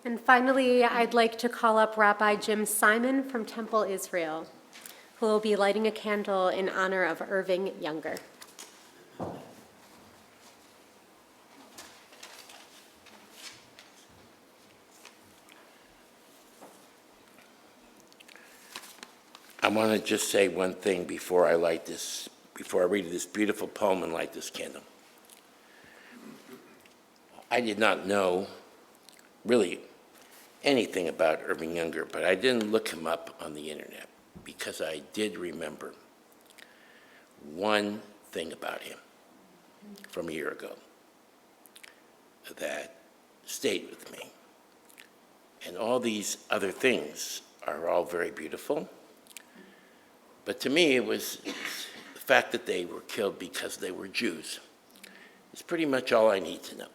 And finally, I'd like to call up Rabbi Jim Simon from Temple Israel, who will be lighting a candle in honor of Irving Younger. I want to just say one thing before I read this beautiful poem and light this candle. I did not know really anything about Irving Younger, but I didn't look him up on the internet because I did remember one thing about him from a year ago that stayed with me. And all these other things are all very beautiful, but to me it was the fact that they were killed because they were Jews. It's pretty much all I need to know.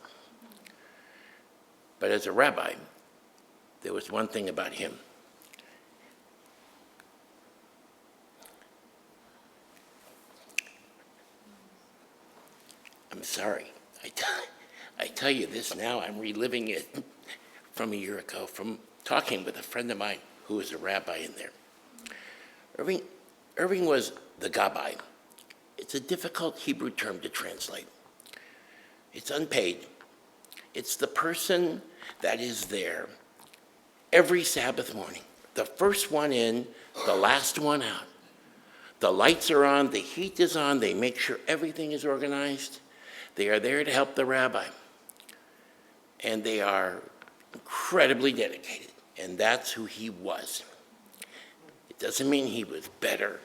But as a rabbi, there was one thing about him. I'm sorry. I tell you this now, I'm reliving it from a year ago, from talking with a friend of mine who was a rabbi in there. Irving was the gabbai. It's a difficult Hebrew term to translate. It's unpaid. It's the person that is there every Sabbath morning, the first one in, the last one out, The lights are on, the heat is on, they make sure everything is organized. They are there to help the rabbi. And they are incredibly dedicated, and that's who he was. It doesn't mean he was better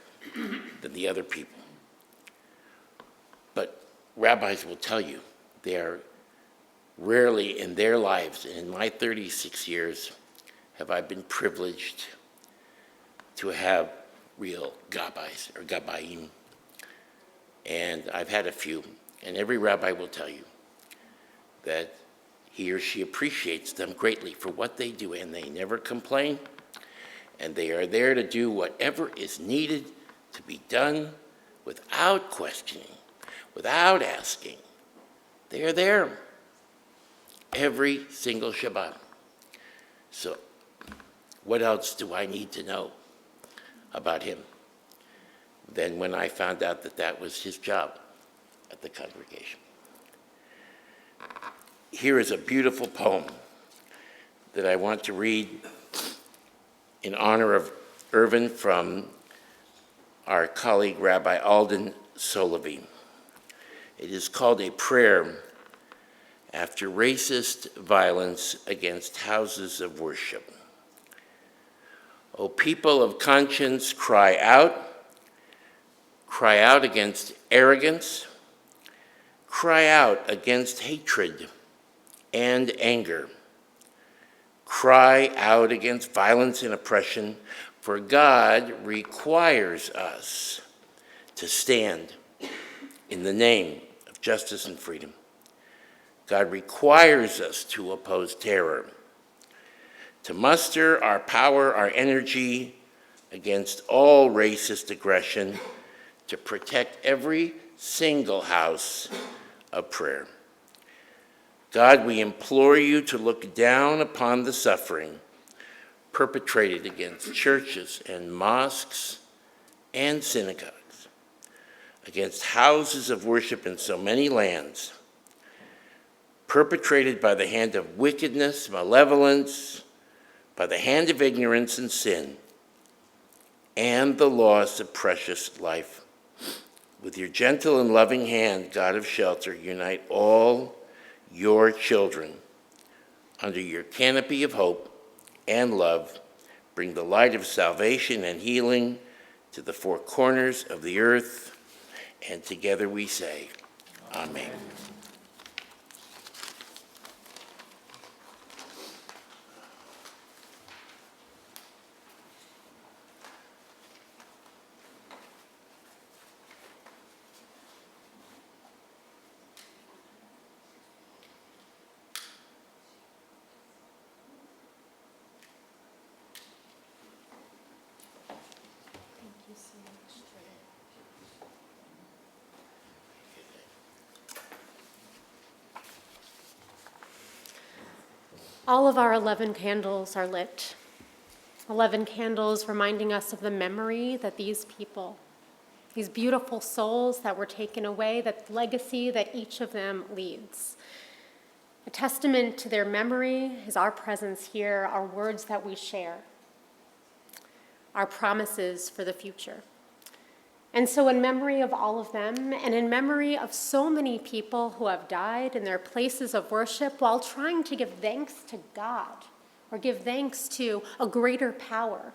than the other people. But rabbis will tell you, they are rarely in their lives, and in my 36 years, have I been privileged to have real gabbais or gabbaim. And I've had a few, and every rabbi will tell you that he or she appreciates them greatly for what they do, and they never complain, and they are there to do whatever is needed to be done without questioning, without asking. They are there every single Shabbat. So what else do I need to know about him than when I found out that that was his job at the congregation? Here is a beautiful poem that I want to read in honor of Irvin from our colleague Rabbi Alden Solovey. It is called A Prayer After Racist Violence Against Houses of Worship. O people of conscience, cry out against arrogance, cry out against hatred and anger. Cry out against violence and oppression, for God requires us to stand in the name of justice and freedom. God requires us to oppose terror, to muster our power, our energy against all racist aggression, to protect every single house of prayer. God, we implore you to look down upon the suffering perpetrated against churches and mosques and synagogues, against houses of worship in so many lands, perpetrated by the hand of wickedness, malevolence, by the hand of ignorance and sin, and the loss of precious life. With your gentle and loving hand, God of shelter, unite all your children under your canopy of hope and love. Bring the light of salvation and healing to the four corners of the earth, and together we say, Amen. All of our 11 candles are lit. 11 candles reminding us of the memory that these people, these beautiful souls that were taken away, that legacy that each of them leads. A testament to their memory is our presence here, our words that we share, our promises for the future. And so in memory of all of them, and in memory of so many people who have died in their places of worship while trying to give thanks to God, or give thanks to a greater power,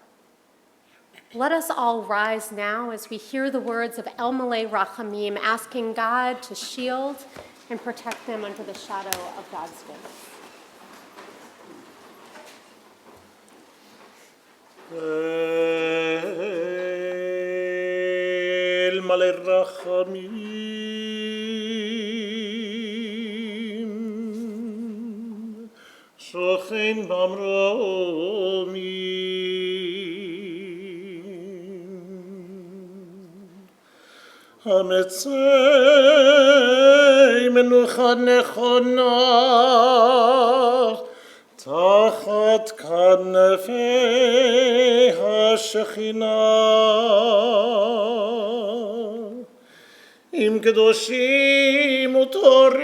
let us all rise now as we hear the words of El Malei Rachamim, asking God to shield and protect them under the shadow of God's goodness. El Malei Rachamim, Shochen Bamromim, Hametzei Menucha Nechona, תחת כנפי השכינה, עם קדושים וטהורים,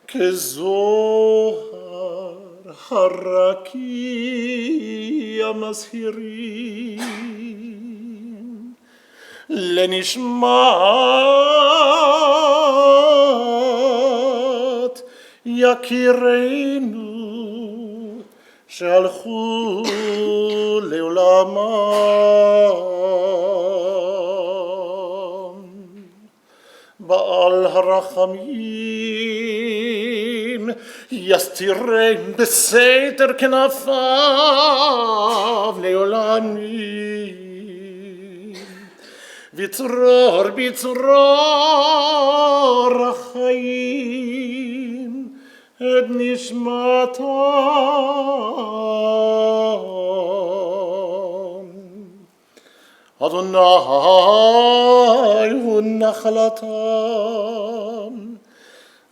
כזוהר חרקי המזהירים לנשמת יקירינו שהלכו לעולמם. בעל הרחמים יסתירם בסתר כנפיו לעולמים. בצרור בצרור החיים את נשמתם. אדוני הוא נחלתם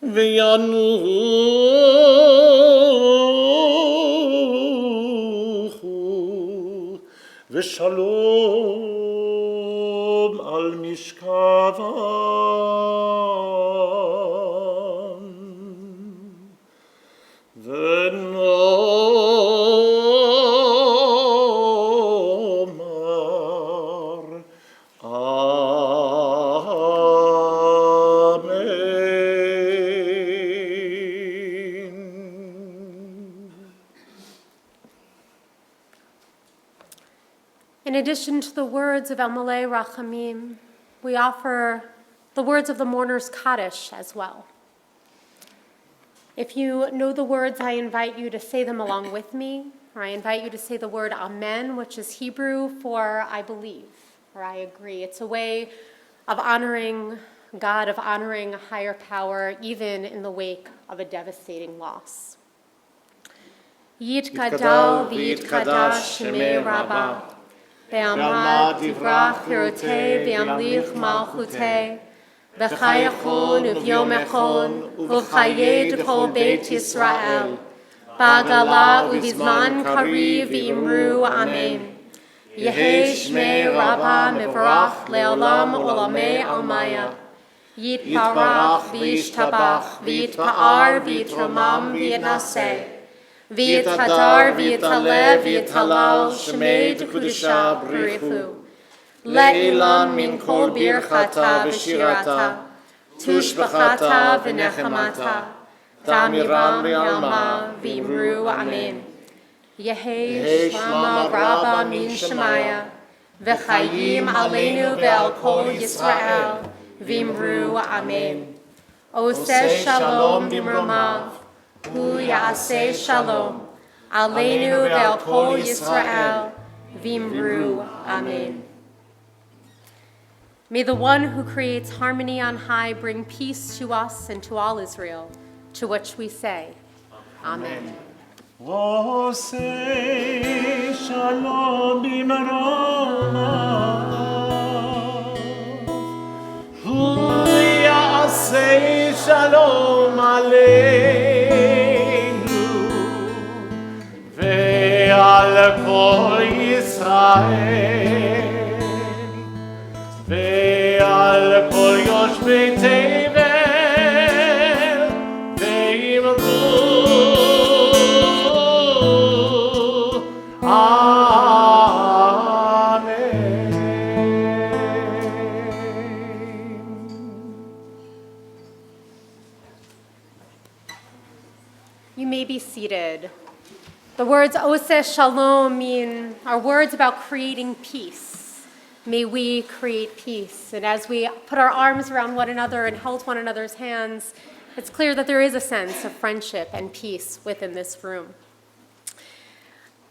וינוחו ושלום על משכבם. ונאמר In addition to the words of El Malay Rachamim, we offer the words of the mourner's Kaddish as well. If you know the words, I invite you to say them along with me, or I invite you to say the word Amen, which is Hebrew for I believe, or I agree. It's a way of honoring God, of honoring a higher power, even in the wake of a devastating loss. Yitkadal v'yitkadash shemei Rabbah, ve'amad divrach hirotei ve'amlich malchutei, v'chayachon u'vyom echon u'v'chayei d'chol beit Yisrael, ba'gala u'vizman kariv v'imru amen. Yehei shmei Rabbah mevarach le'olam olamei almaya. Yitbarach v'yishtabach v'yitpa'ar v'yitramam v'yitnaseh. V'yithadar v'yitalev v'yitalal shmei d'kudusha b'richu. Le'ilan min kol birchata v'shirata, tushbachata v'nechamata, ta'miram v'yalma v'imru amen. Yehei shlama rabba min shemaya, v'chayim aleinu ve'al kol Yisrael, v'imru amen. Oseh shalom b'mromav, hu ya'aseh shalom, aleinu ve'al kol Yisrael, v'imru amen. May the one who creates harmony on high bring peace to us and to all Israel, to which we say, Amen. Oseh shalom b'mromav, hu ya'aseh shalom aleinu ve'al kol Yisrael, ve'al kol yoshvei tevel ve'imru You may be seated. The words Oseh Shalom are words about creating peace. May we create peace. And as we put our arms around one another and held one another's hands, it's clear that there is a sense of friendship and peace within this room.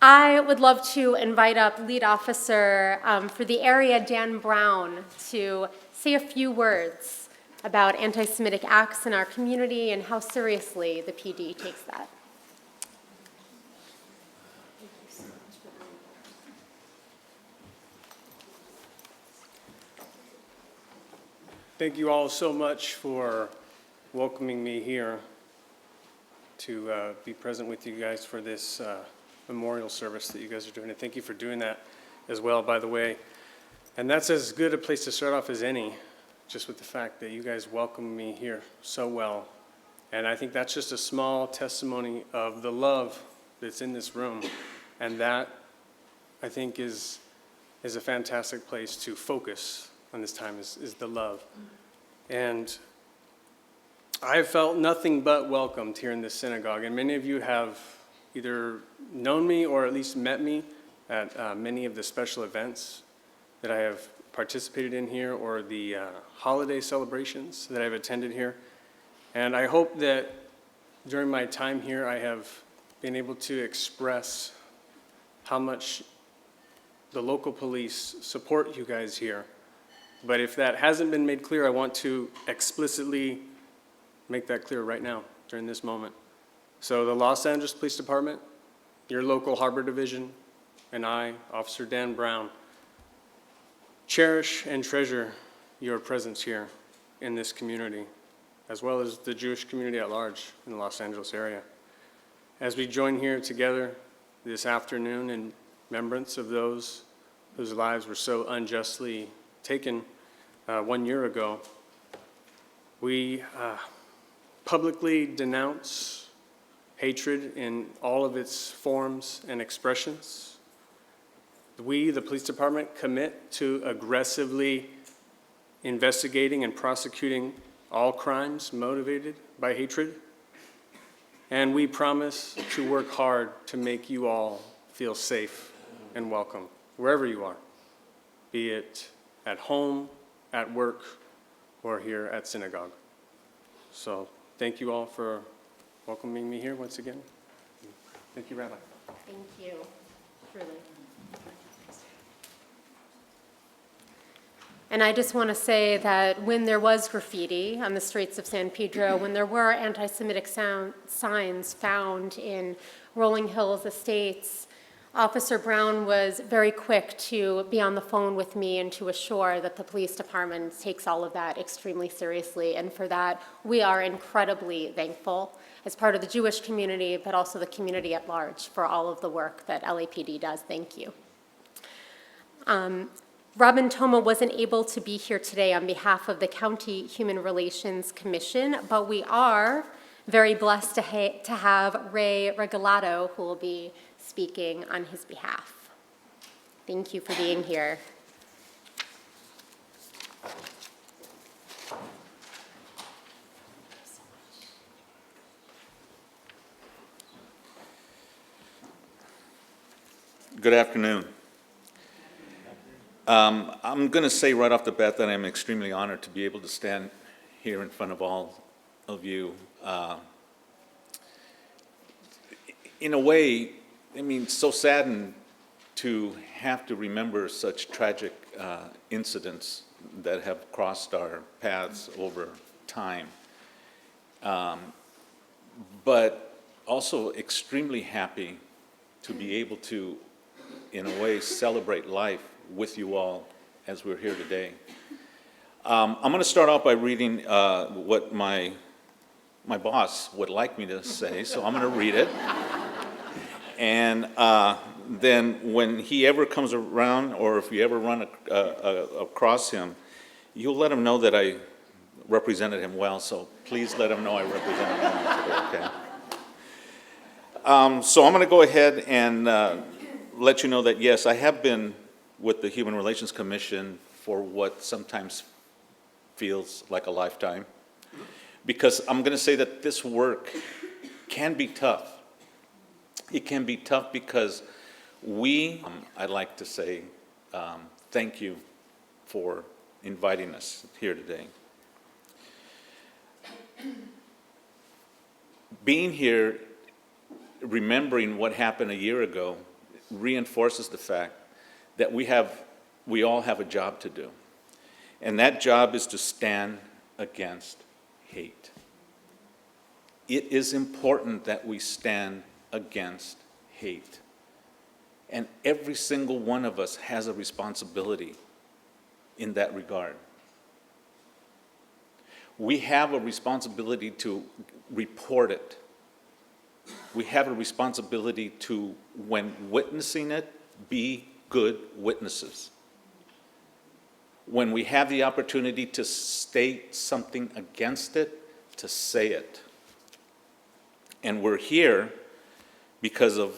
I would love to invite up lead officer for the area, Dan Brown, to say a few words about anti-Semitic acts in our community and how seriously the PD takes that. Thank you all so much for welcoming me here to be present with you guys for this memorial service that you guys are doing. And thank you for doing that as well, by the way. And that's as good a place to start off as any, just with the fact that you guys welcomed me here so well. And I think that's just a small testimony of the love that's in this room. And that, I think, is a fantastic place to focus on this time, is the love. And I have felt nothing but welcomed here in this synagogue, and many of you have either known me or at least met me at many of the special events that I have participated in here, or the holiday celebrations that I've attended here. And I hope that during my time here, I have been able to express how much the local police support you guys here. But if that hasn't been made clear, I want to explicitly make that clear right now, during this moment. So the Los Angeles Police Department, your local Harbor Division, and I, Officer Dan Brown, cherish and treasure your presence here in this community, as well as the Jewish community at large in the Los Angeles area. As we join here together this afternoon in remembrance of those whose lives were so unjustly taken 1 year ago, we publicly denounce hatred in all of its forms and expressions. We, the police department, commit to aggressively investigating and prosecuting all crimes motivated by hatred. And we promise to work hard to make you all feel safe and welcome, wherever you are, be it at home, at work, or here at synagogue. So thank you all for welcoming me here once again. Thank you, Rabbi. Thank you, truly. And I just want to say that when there was graffiti on the streets of San Pedro, when there were anti-Semitic signs found in Rolling Hills Estates, Officer Brown was very quick to be on the phone with me and to assure that the police department takes all of that extremely seriously. And for that, we are incredibly thankful as part of the Jewish community, but also the community at large for all of the work that LAPD does. Thank you. Robin Toma wasn't able to be here today on behalf of the County Human Relations Commission, but we are very blessed to have Ray Regalato, who will be speaking on his behalf. Thank you for being here. Good afternoon. I'm going to say right off the bat that I'm extremely honored to be able to stand here in front of all of you. In a way, I mean, so saddened to have to remember such tragic incidents that have crossed our paths over time. But also extremely happy to be able to, in a way, celebrate life with you all as we're here today. I'm going to start off by reading what my boss would like me to say, so I'm going to read it. And then when he ever comes around, or if you ever run across him, you'll let him know that I represented him well, so please let him know I represented him well today, okay? So I'm going to go ahead and let you know that, yes, I have been with the Human Relations Commission for what sometimes feels like a lifetime, because I'm going to say that this work can be tough. It can be tough because I'd like to say thank you for inviting us here today. Being here, remembering what happened a year ago, reinforces the fact that we all have a job to do. And that job is to stand against hate. It is important that we stand against hate. And every single one of us has a responsibility in that regard. We have a responsibility to report it. We have a responsibility to, when witnessing it, be good witnesses. When we have the opportunity to state something against it, to say it. And we're here because of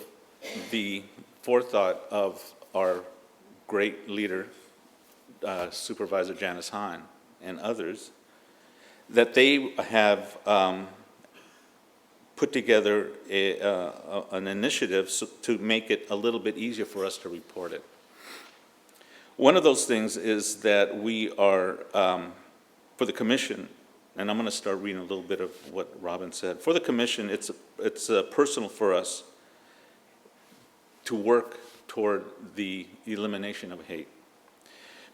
the forethought of our great leader, Supervisor Janice Hahn, and others, that they have put together an initiative to make it a little bit easier for us to report it. One of those things is that we are, for the commission, and I'm going to start reading a little bit of what Robin said. For the commission, it's personal for us to work toward the elimination of hate,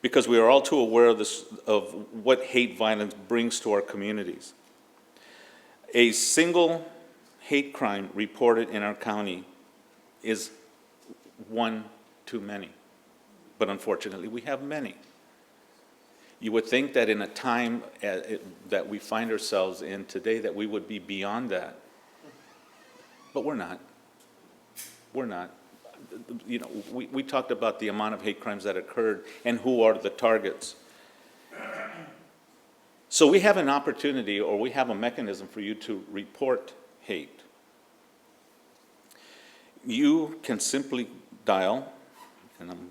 because we are all too aware of this, of what hate violence brings to our communities. A single hate crime reported in our county is one too many, but unfortunately we have many. You would think that in a time that we find ourselves in today that we would be beyond that, but we're not. We're not. You know, we talked about the amount of hate crimes that occurred and who are the targets. So we have an opportunity, or we have a mechanism for you to report hate. You can simply dial, and I'm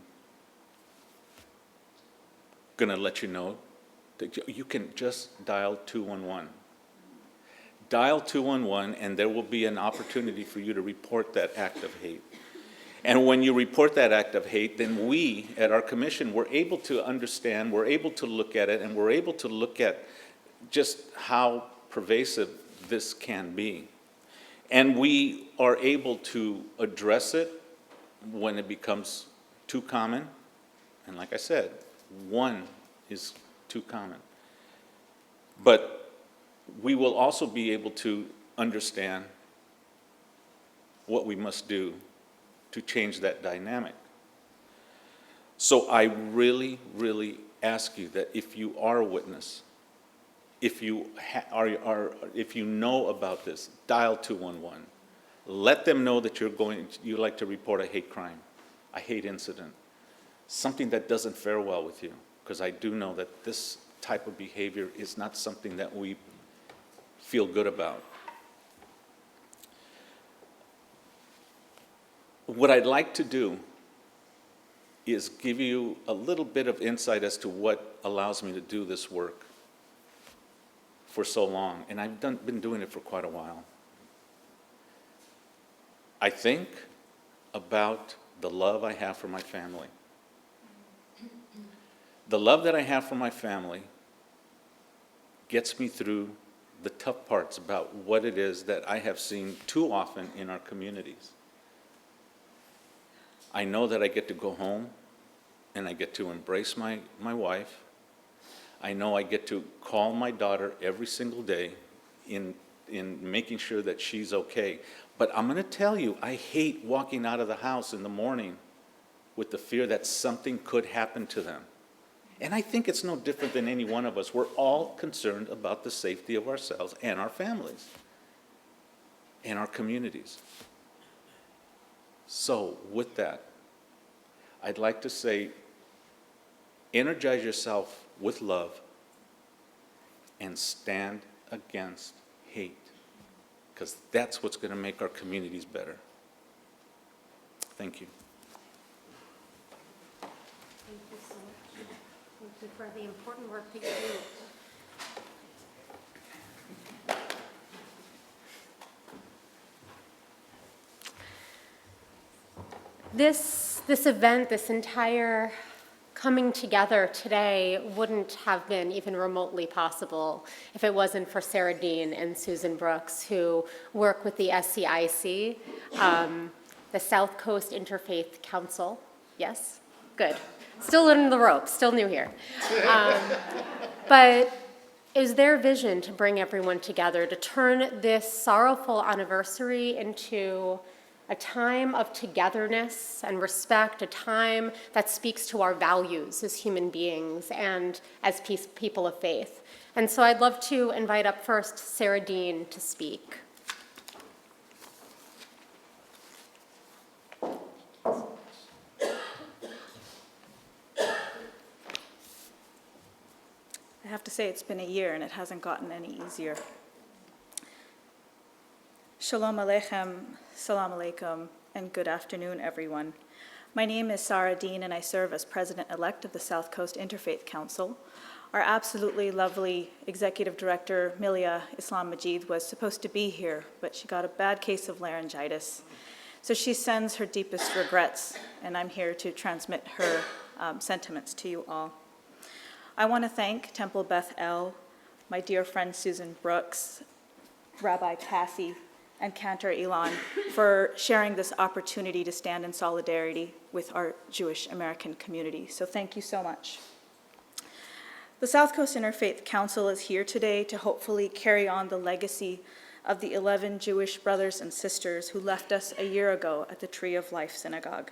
going to let you know that you can just dial 211. Dial 211, and there will be an opportunity for you to report that act of hate. And when you report that act of hate, then we at our commission, we're able to understand, we're able to look at it, and we're able to look at just how pervasive this can be. And we are able to address it when it becomes too common. And like I said, one is too common. But we will also be able to understand what we must do to change that dynamic. So I really, really ask you that if you are a witness, if you if you know about this, dial 211. Let them know that you like to report a hate crime, a hate incident, something that doesn't fare well with you, because I do know that this type of behavior is not something that we feel good about. What I'd like to do is give you a little bit of insight as to what allows me to do this work for so long, and I've been doing it for quite a while. I think about the love I have for my family. The love that I have for my family gets me through the tough parts about what it is that I have seen too often in our communities. I know that I get to go home and I get to embrace my wife. I know I get to call my daughter every single day in making sure that she's okay. But I'm going to tell you, I hate walking out of the house in the morning with the fear that something could happen to them. And I think it's no different than any one of us. We're all concerned about the safety of ourselves and our families and our communities. So with that, I'd like to say, energize yourself with love and stand against hate, because that's what's going to make our communities better. Thank you. Thank you so much. Thank you for the important work that you do. This event, this entire coming together today wouldn't have been even remotely possible if it wasn't for Sarah Dean and Susan Brooks, who work with the SCIC, the South Coast Interfaith Council. Yes? Good. Still learning the ropes, still new here. But it was their vision to bring everyone together, to turn this sorrowful anniversary into a time of togetherness and respect, a time that speaks to our values as human beings and as people of faith. And so I'd love to invite up first Sarah Dean to speak. I have to say it's been a year and it hasn't gotten any easier. Shalom Aleichem, Salam Alaikum, and good afternoon, everyone. My name is Sarah Dean, and I serve as President-elect of the South Coast Interfaith Council. Our absolutely lovely Executive Director, Milia Islam Majid, was supposed to be here, but she got a bad case of laryngitis. So she sends her deepest regrets, and I'm here to transmit her sentiments to you all. I want to thank Temple Beth El, my dear friend Susan Brooks, Rabbi Cassie, and Cantor Elon for sharing this opportunity to stand in solidarity with our Jewish American community. So thank you so much. The South Coast Interfaith Council is here today to hopefully carry on the legacy of the 11 Jewish brothers and sisters who left us a year ago at the Tree of Life Synagogue.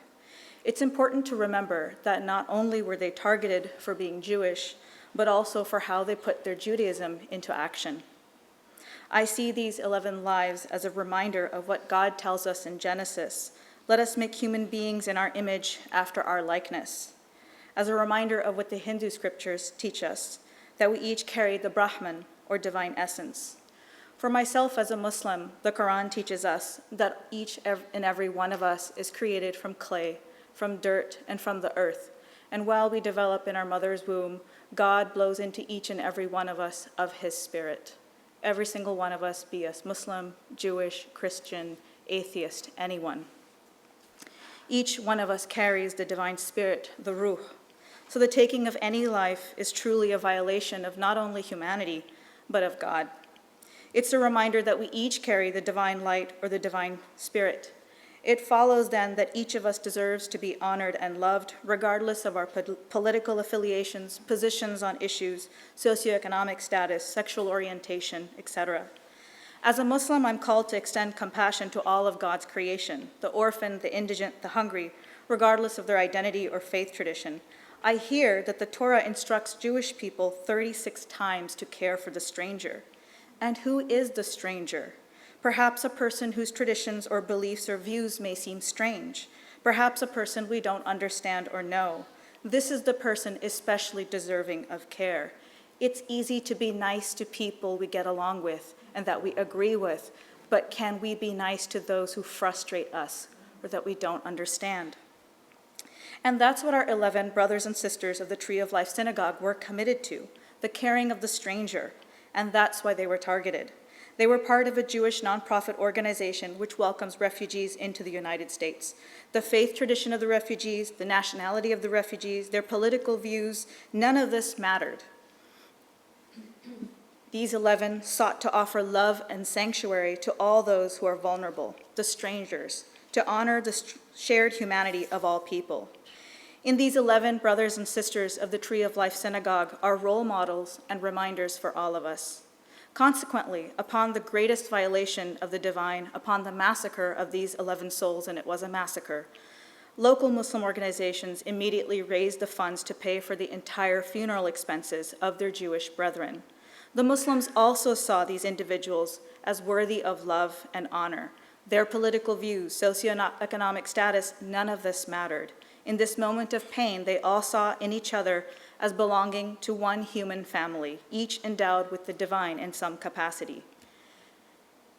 It's important to remember that not only were they targeted for being Jewish, but also for how they put their Judaism into action. I see these 11 lives as a reminder of what God tells us in Genesis. Let us make human beings in our image after our likeness. As a reminder of what the Hindu scriptures teach us, that we each carry the Brahman, or divine essence. For myself as a Muslim, the Quran teaches us that each and every one of us is created from clay, from dirt, and from the earth. And while we develop in our mother's womb, God blows into each and every one of us of his spirit. Every single one of us, be us Muslim, Jewish, Christian, atheist, anyone. Each one of us carries the divine spirit, the ruh. So the taking of any life is truly a violation of not only humanity, but of God. It's a reminder that we each carry the divine light or the divine spirit. It follows then that each of us deserves to be honored and loved, regardless of our political affiliations, positions on issues, socioeconomic status, sexual orientation, etc. As a Muslim, I'm called to extend compassion to all of God's creation, the orphan, the indigent, the hungry, regardless of their identity or faith tradition. I hear that the Torah instructs Jewish people 36 times to care for the stranger. And who is the stranger? Perhaps a person whose traditions or beliefs or views may seem strange. Perhaps a person we don't understand or know. This is the person especially deserving of care. It's easy to be nice to people we get along with and that we agree with, but can we be nice to those who frustrate us or that we don't understand? And that's what our 11 brothers and sisters of the Tree of Life Synagogue were committed to, the caring of the stranger, and that's why they were targeted. They were part of a Jewish nonprofit organization which welcomes refugees into the United States. The faith tradition of the refugees, the nationality of the refugees, their political views, none of this mattered. These 11 sought to offer love and sanctuary to all those who are vulnerable, the strangers, to honor the shared humanity of all people. In these 11 brothers and sisters of the Tree of Life Synagogue are role models and reminders for all of us. Consequently, upon the greatest violation of the divine, upon the massacre of these 11 souls, and it was a massacre, local Muslim organizations immediately raised the funds to pay for the entire funeral expenses of their Jewish brethren. The Muslims also saw these individuals as worthy of love and honor. Their political views, socioeconomic status, none of this mattered. In this moment of pain, they all saw in each other as belonging to one human family, each endowed with the divine in some capacity.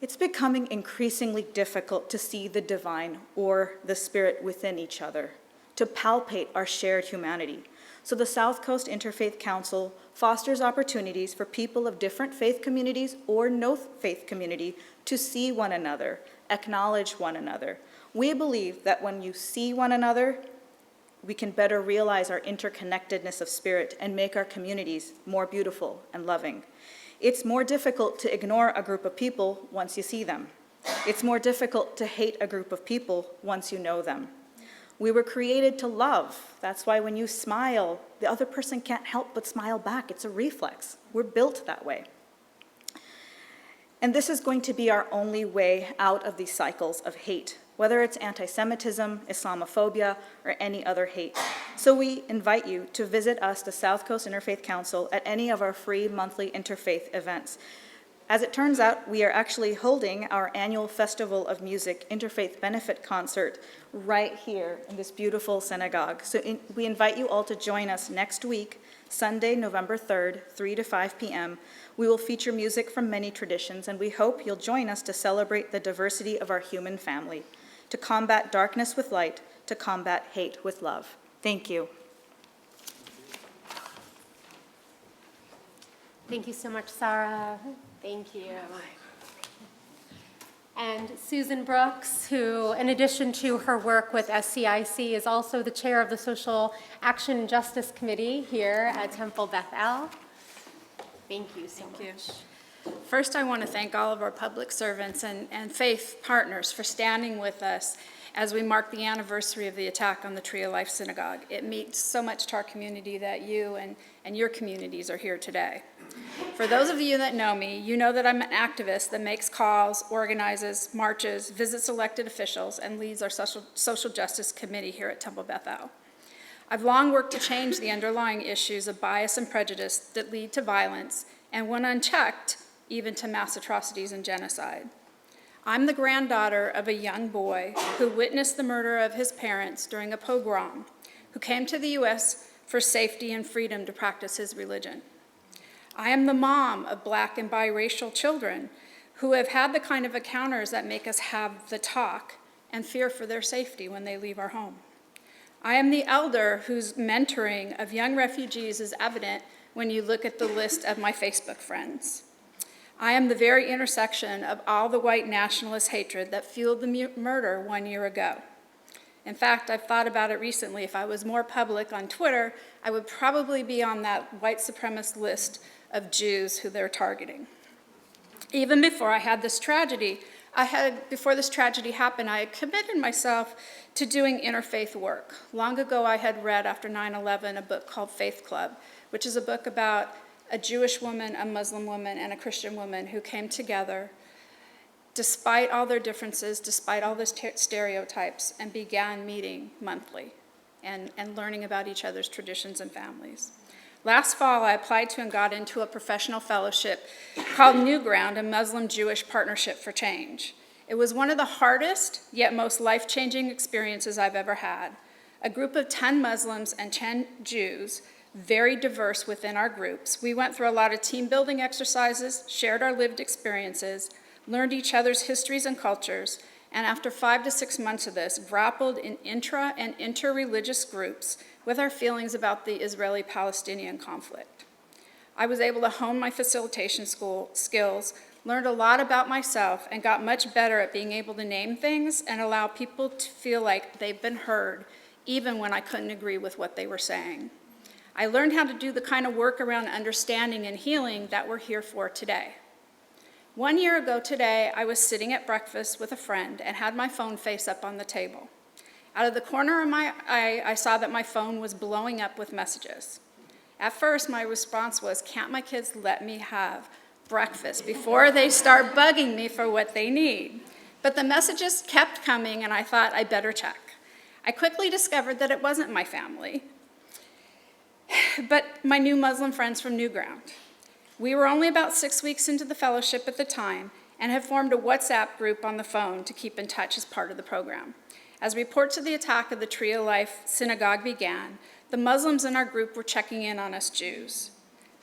It's becoming increasingly difficult to see the divine or the spirit within each other, to palpate our shared humanity. So the South Coast Interfaith Council fosters opportunities for people of different faith communities or no faith community to see one another, acknowledge one another. We believe that when you see one another, we can better realize our interconnectedness of spirit and make our communities more beautiful and loving. It's more difficult to ignore a group of people once you see them. It's more difficult to hate a group of people once you know them. We were created to love. That's why when you smile, the other person can't help but smile back. It's a reflex. We're built that way. And this is going to be our only way out of these cycles of hate, whether it's anti-Semitism, Islamophobia, or any other hate. So we invite you to visit us, the South Coast Interfaith Council, at any of our free monthly interfaith events. As it turns out, we are actually holding our annual Festival of Music Interfaith Benefit Concert right here in this beautiful synagogue. So we invite you all to join us next week, Sunday, November 3rd, 3 to 5 p.m. We will feature music from many traditions, and we hope you'll join us to celebrate the diversity of our human family, to combat darkness with light, to combat hate with love. Thank you. Thank you so much, Sarah. Thank you. And Susan Brooks, who, in addition to her work with SCIC, is also the chair of the Social Action and Justice Committee here at Temple Beth El. Thank you so much. First, I want to thank all of our public servants and faith partners for standing with us as we mark the anniversary of the attack on the Tree of Life Synagogue. It means so much to our community that you and your communities are here today. For those of you that know me, you know that I'm an activist that makes calls, organizes, marches, visits elected officials, and leads our social justice committee here at Temple Beth El. I've long worked to change the underlying issues of bias and prejudice that lead to violence, and when unchecked, even to mass atrocities and genocide. I'm the granddaughter of a young boy who witnessed the murder of his parents during a pogrom, who came to the U.S. for safety and freedom to practice his religion. I am the mom of Black and biracial children who have had the kind of encounters that make us have the talk and fear for their safety when they leave our home. I am the elder whose mentoring of young refugees is evident when you look at the list of my Facebook friends. I am the very intersection of all the white nationalist hatred that fueled the murder 1 year ago. In fact, I've thought about it recently. If I was more public on Twitter, I would probably be on that white supremacist list of Jews who they're targeting. Even before I had this tragedy, before this tragedy happened, I had committed myself to doing interfaith work. Long ago, I had read, after 9/11, a book called Faith Club, which is a book about a Jewish woman, a Muslim woman, and a Christian woman who came together despite all their differences, despite all the stereotypes, and began meeting monthly and learning about each other's traditions and families. Last fall, I applied to and got into a professional fellowship called New Ground, a Muslim-Jewish Partnership for Change. It was one of the hardest, yet most life-changing experiences I've ever had. A group of 10 Muslims and 10 Jews, very diverse within our groups. We went through a lot of team-building exercises, shared our lived experiences, learned each other's histories and cultures, and after 5 to 6 months of this, grappled in intra- and inter-religious groups with our feelings about the Israeli-Palestinian conflict. I was able to hone my facilitation skills, learned a lot about myself, and got much better at being able to name things and allow people to feel like they've been heard, even when I couldn't agree with what they were saying. I learned how to do the kind of work around understanding and healing that we're here for today. 1 year ago today, I was sitting at breakfast with a friend and had my phone face up on the table. Out of the corner of my eye, I saw that my phone was blowing up with messages. At first, my response was, can't my kids let me have breakfast before they start bugging me for what they need? But the messages kept coming, and I thought I better check. I quickly discovered that it wasn't my family, but my new Muslim friends from New Ground. We were only about 6 weeks into the fellowship at the time and had formed a WhatsApp group on the phone to keep in touch as part of the program. As reports of the attack of the Tree of Life Synagogue began, the Muslims in our group were checking in on us Jews.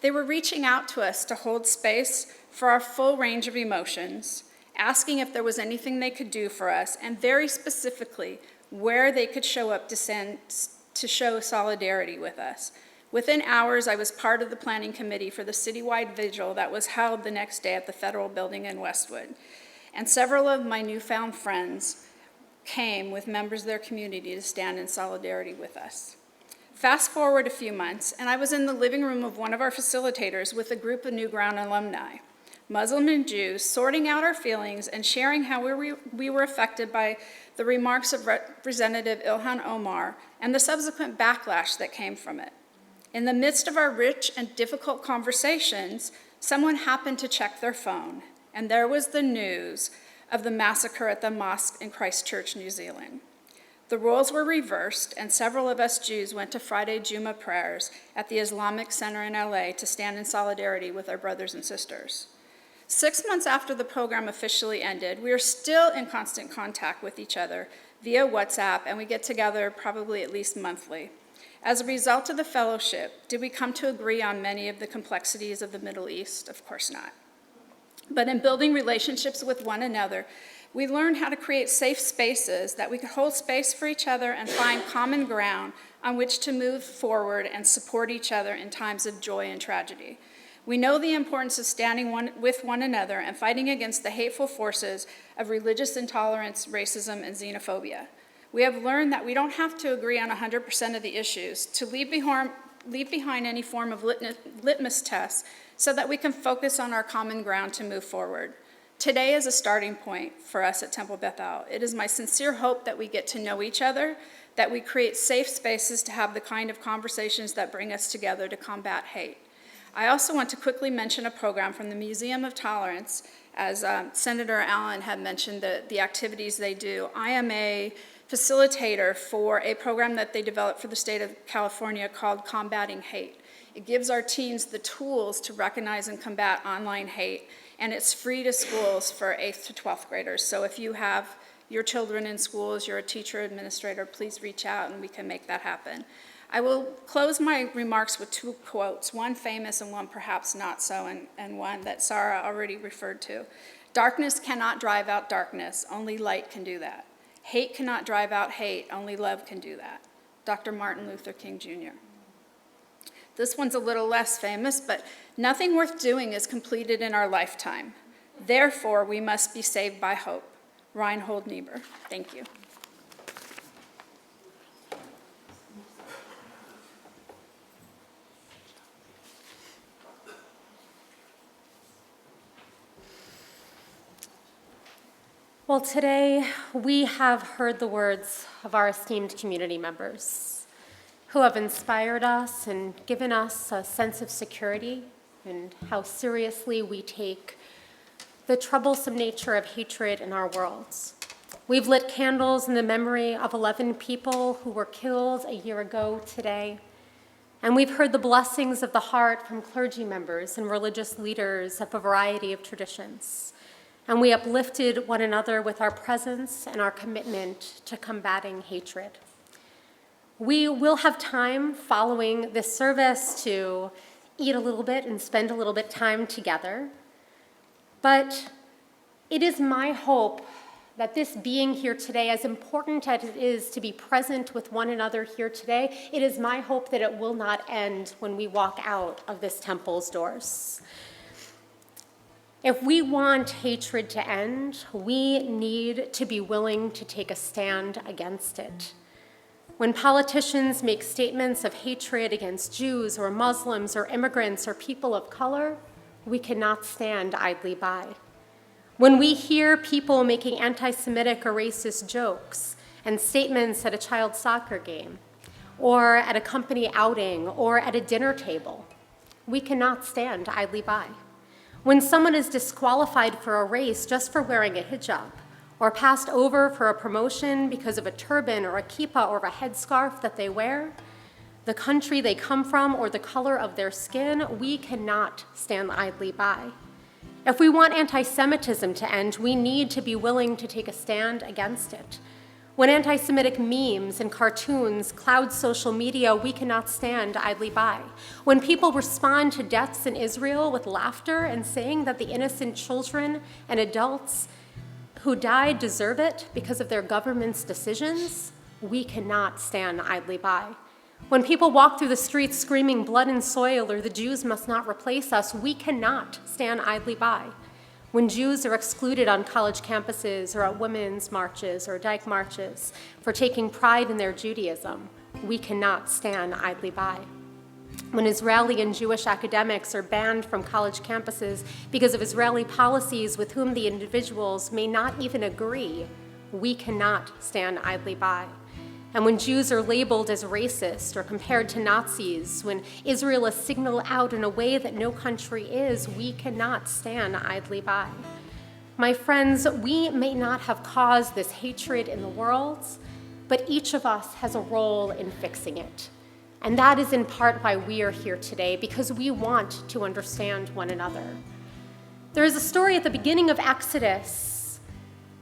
They were reaching out to us to hold space for our full range of emotions, asking if there was anything they could do for us, and very specifically, where they could show up to show solidarity with us. Within hours, I was part of the planning committee for the citywide vigil that was held the next day at the Federal Building in Westwood. And several of my newfound friends came with members of their community to stand in solidarity with us. Fast forward a few months, and I was in the living room of one of our facilitators with a group of New Ground alumni, Muslim and Jews, sorting out our feelings and sharing how we were affected by the remarks of Representative Ilhan Omar and the subsequent backlash that came from it. In the midst of our rich and difficult conversations, someone happened to check their phone, and there was the news of the massacre at the mosque in Christchurch, New Zealand. The roles were reversed, and several of us Jews went to Friday Juma prayers at the Islamic Center in LA to stand in solidarity with our brothers and sisters. 6 months after the program officially ended, we are still in constant contact with each other via WhatsApp, and we get together probably at least monthly. As a result of the fellowship, did we come to agree on many of the complexities of the Middle East? Of course not. But in building relationships with one another, we learned how to create safe spaces that we could hold space for each other and find common ground on which to move forward and support each other in times of joy and tragedy. We know the importance of standing with one another and fighting against the hateful forces of religious intolerance, racism, and xenophobia. We have learned that we don't have to agree on 100% of the issues, to leave behind any form of litmus test so that we can focus on our common ground to move forward. Today is a starting point for us at Temple Beth El. It is my sincere hope that we get to know each other, that we create safe spaces to have the kind of conversations that bring us together to combat hate. I also want to quickly mention a program from the Museum of Tolerance. As Senator Allen had mentioned, the activities they do. I am a facilitator for a program that they developed for the state of California called Combating Hate. It gives our teens the tools to recognize and combat online hate, and it's free to schools for 8th to 12th graders. So if you have your children in schools, you're a teacher, administrator, please reach out and we can make that happen. I will close my remarks with 2 quotes, one famous and one perhaps not so, and one that Sarah already referred to. Darkness cannot drive out darkness, only light can do that. Hate cannot drive out hate, only love can do that. Dr. Martin Luther King Jr. This one's a little less famous, but nothing worth doing is completed in our lifetime. Therefore, we must be saved by hope. Reinhold Niebuhr. Thank you. Well, today we have heard the words of our esteemed community members who have inspired us and given us a sense of security and how seriously we take the troublesome nature of hatred in our worlds. We've lit candles in the memory of 11 people who were killed a year ago today, and we've heard the blessings of the heart from clergy members and religious leaders of a variety of traditions. And we uplifted one another with our presence and our commitment to combating hatred. We will have time following this service to eat a little bit and spend a little bit time together. But it is my hope that this being here today, as important as it is to be present with one another here today, it is my hope that it will not end when we walk out of this temple's doors. If we want hatred to end, we need to be willing to take a stand against it. When politicians make statements of hatred against Jews or Muslims or immigrants or people of color, we cannot stand idly by. When we hear people making anti-Semitic or racist jokes and statements at a child's soccer game, or at a company outing, or at a dinner table, we cannot stand idly by. When someone is disqualified for a race just for wearing a hijab, or passed over for a promotion because of a turban or a kippah or a headscarf that they wear, the country they come from, or the color of their skin, we cannot stand idly by. If we want anti-Semitism to end, we need to be willing to take a stand against it. When anti-Semitic memes and cartoons cloud social media, we cannot stand idly by. When people respond to deaths in Israel with laughter and saying that the innocent children and adults who died deserve it because of their government's decisions, we cannot stand idly by. When people walk through the streets screaming blood and soil or the Jews must not replace us, we cannot stand idly by. When Jews are excluded on college campuses or at women's marches or dyke marches for taking pride in their Judaism, we cannot stand idly by. When Israeli and Jewish academics are banned from college campuses because of Israeli policies with whom the individuals may not even agree, we cannot stand idly by. And when Jews are labeled as racist or compared to Nazis, when Israel is signaled out in a way that no country is, we cannot stand idly by. My friends, we may not have caused this hatred in the world, but each of us has a role in fixing it. And that is in part why we are here today, because we want to understand one another. There is a story at the beginning of Exodus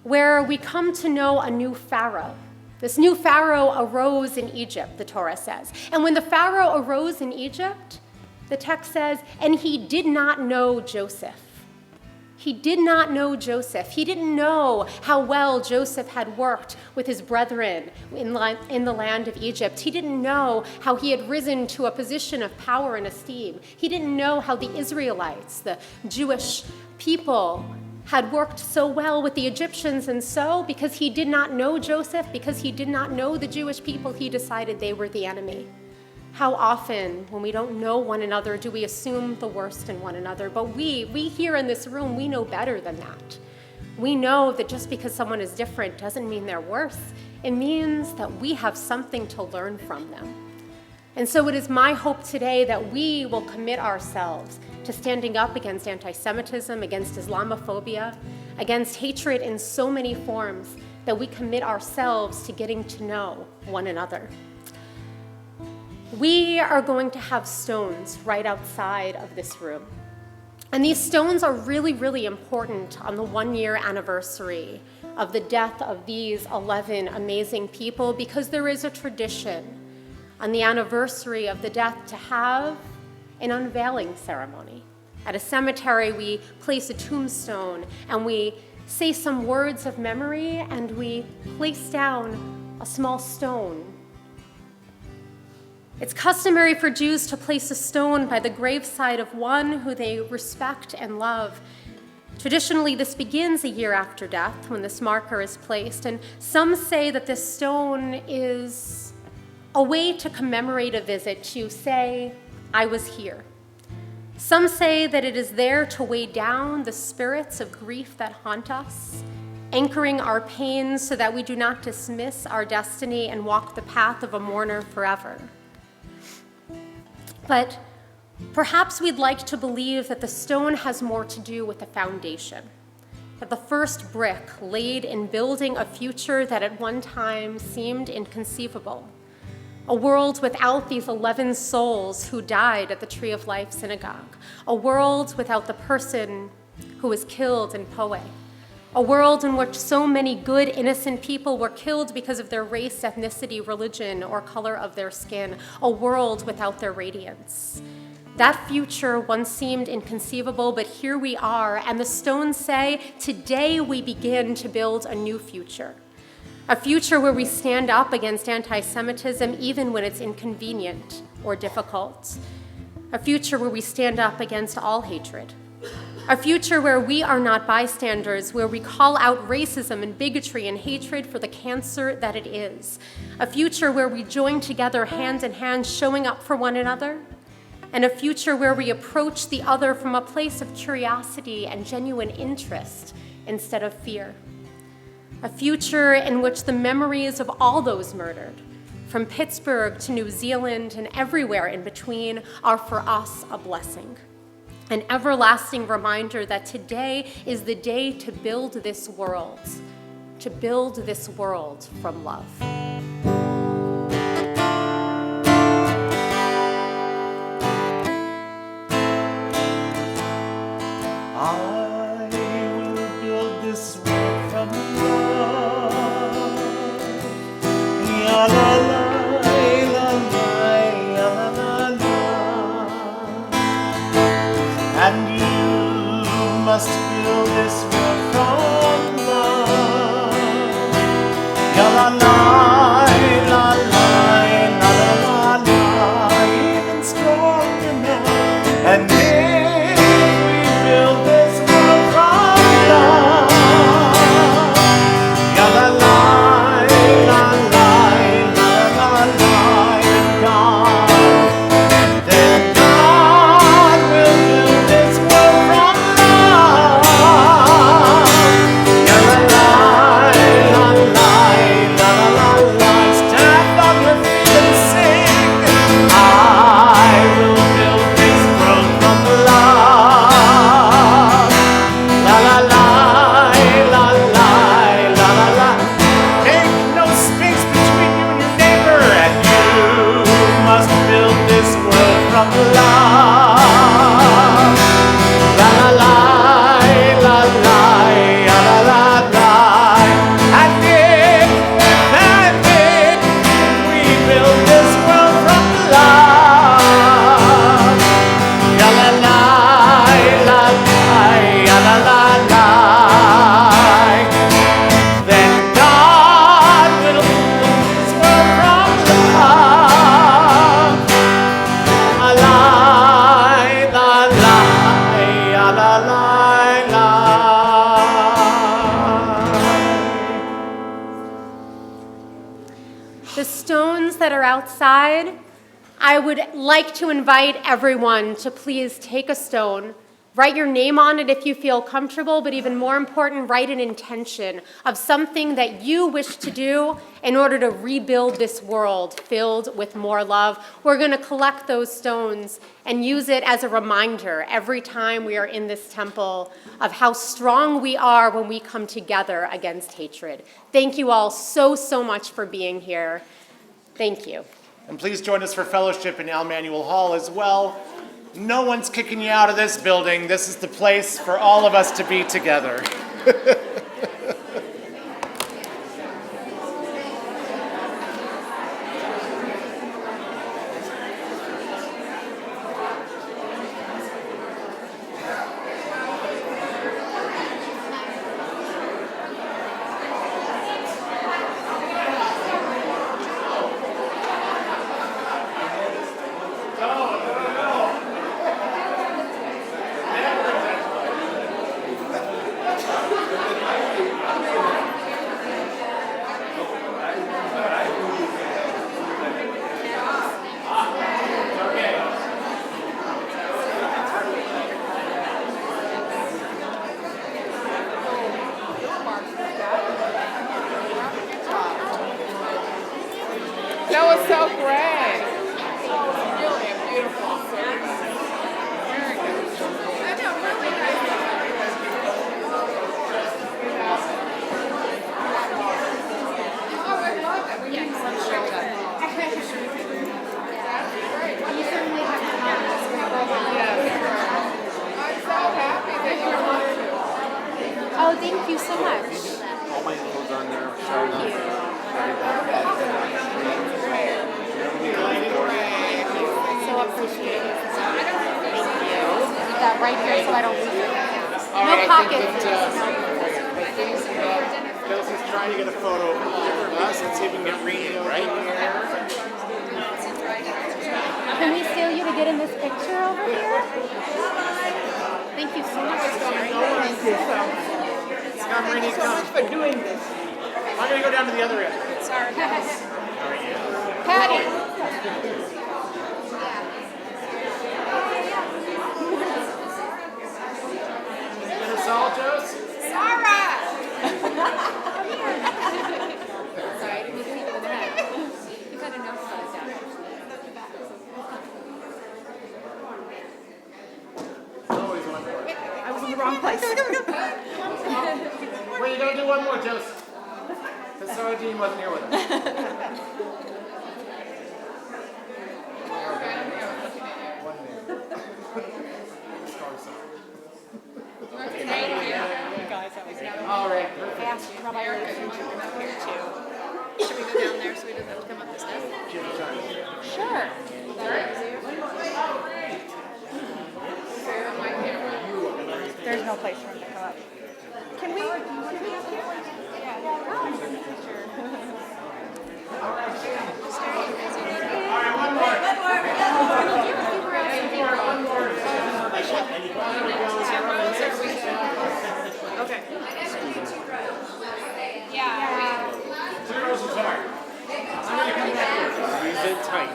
where we come to know a new Pharaoh. This new Pharaoh arose in Egypt, the Torah says. And when the Pharaoh arose in Egypt, the text says, and he did not know Joseph. He did not know Joseph. He didn't know how well Joseph had worked with his brethren in the land of Egypt. He didn't know how he had risen to a position of power and esteem. He didn't know how the Israelites, the Jewish people, had worked so well with the Egyptians. And so, because he did not know Joseph, because he did not know the Jewish people, he decided they were the enemy. How often, when we don't know one another, do we assume the worst in one another? But we here in this room, we know better than that. We know that just because someone is different doesn't mean they're worse. It means that we have something to learn from them. And so it is my hope today that we will commit ourselves to standing up against anti-Semitism, against Islamophobia, against hatred in so many forms, that we commit ourselves to getting to know one another. We are going to have stones right outside of this room. And these stones are really, really important on the 1-year anniversary of the death of these 11 amazing people, because there is a tradition on the anniversary of the death to have an unveiling ceremony. At a cemetery, we place a tombstone and we say some words of memory and we place down a small stone. It's customary for Jews to place a stone by the graveside of one who they respect and love. Traditionally, this begins a year after death when this marker is placed, and some say that this stone is a way to commemorate a visit, to say, I was here. Some say that it is there to weigh down the spirits of grief that haunt us, anchoring our pains so that we do not dismiss our destiny and walk the path of a mourner forever. But perhaps we'd like to believe that the stone has more to do with the foundation, that the first brick laid in building a future that at one time seemed inconceivable, a world without these 11 souls who died at the Tree of Life synagogue, a world without the person who was killed in Poe, a world in which so many good, innocent people were killed because of their race, ethnicity, religion, or color of their skin, a world without their radiance. That future once seemed inconceivable, but here we are, and the stones say, today we begin to build a new future. A future where we stand up against anti-Semitism even when it's inconvenient or difficult. A future where we stand up against all hatred. A future where we are not bystanders, where we call out racism and bigotry and hatred for the cancer that it is. A future where we join together hand in hand, showing up for one another. And a future where we approach the other from a place of curiosity and genuine interest instead of fear. A future in which the memories of all those murdered, from Pittsburgh to New Zealand and everywhere in between, are for us a blessing. An everlasting reminder that today is the day to build this world from love. I will build this world from love. Ya la la, la la, la la. And you must build this world from love. Ya la la, la la, la la, even stronger now. And if we build this world from love, ya la la, la la, la la, and God, then God will build this world from love. Ya la la, la la, la la, stand on your feet and sing. I will build this world from love. La la la, la la, la la. Make no space between you and your neighbor, and you must build this world from love. La la la, outside, I would like to invite everyone to please take a stone, write your name on it if you feel comfortable, but even more important, write an intention of something that you wish to do in order to rebuild this world filled with more love. We're going to collect those stones and use it as a reminder every time we are in this temple of how strong we are when we come together against hatred. Thank you all so, so much for being here. Thank you. And please join us for fellowship in Al Manuel Hall as well. No one's kicking you out of this building. This is the place for all of us to be together. That was so great. Really a beautiful service. Very good. I know, really nice. Oh, I love it. We need some show that. That's great. You certainly have to have this. Yes. I'm so happy that you're here. Oh, thank you so much. All my info's on there. Thank you. So appreciated. Thank you. Keep that right here so I don't lose it. No pockets. Kelsey's trying to get a photo of us and see if we can get reading right here. Can we steal you to get in this picture over here? Thank you so much. Thank you. Come, Rini, come. For doing this. I'm going to go down to the other end. Sorry, guys. How are you? Patty. Get us all, Jose? Sarah! Sorry, I didn't see the net. You've had enough of that. Always one more. I was in the wrong place. Wait, you gotta do one more, Jose. Because Sarah Jean wasn't here with us. All right, perfect. Should we go down there so we don't have to come up the steps? Sure. There's no place for him to come up. Can we up here? Okay. Yeah. Zeros is hard. I'm gonna come back. Squeeze it tight.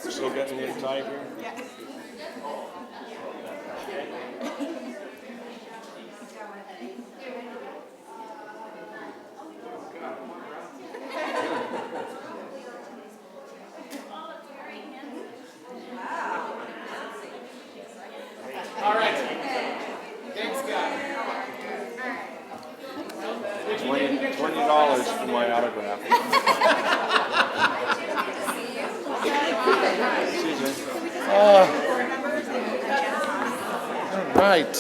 Still getting it tight here? Yeah. All right. Thanks, guys. $20 for my autograph. All right.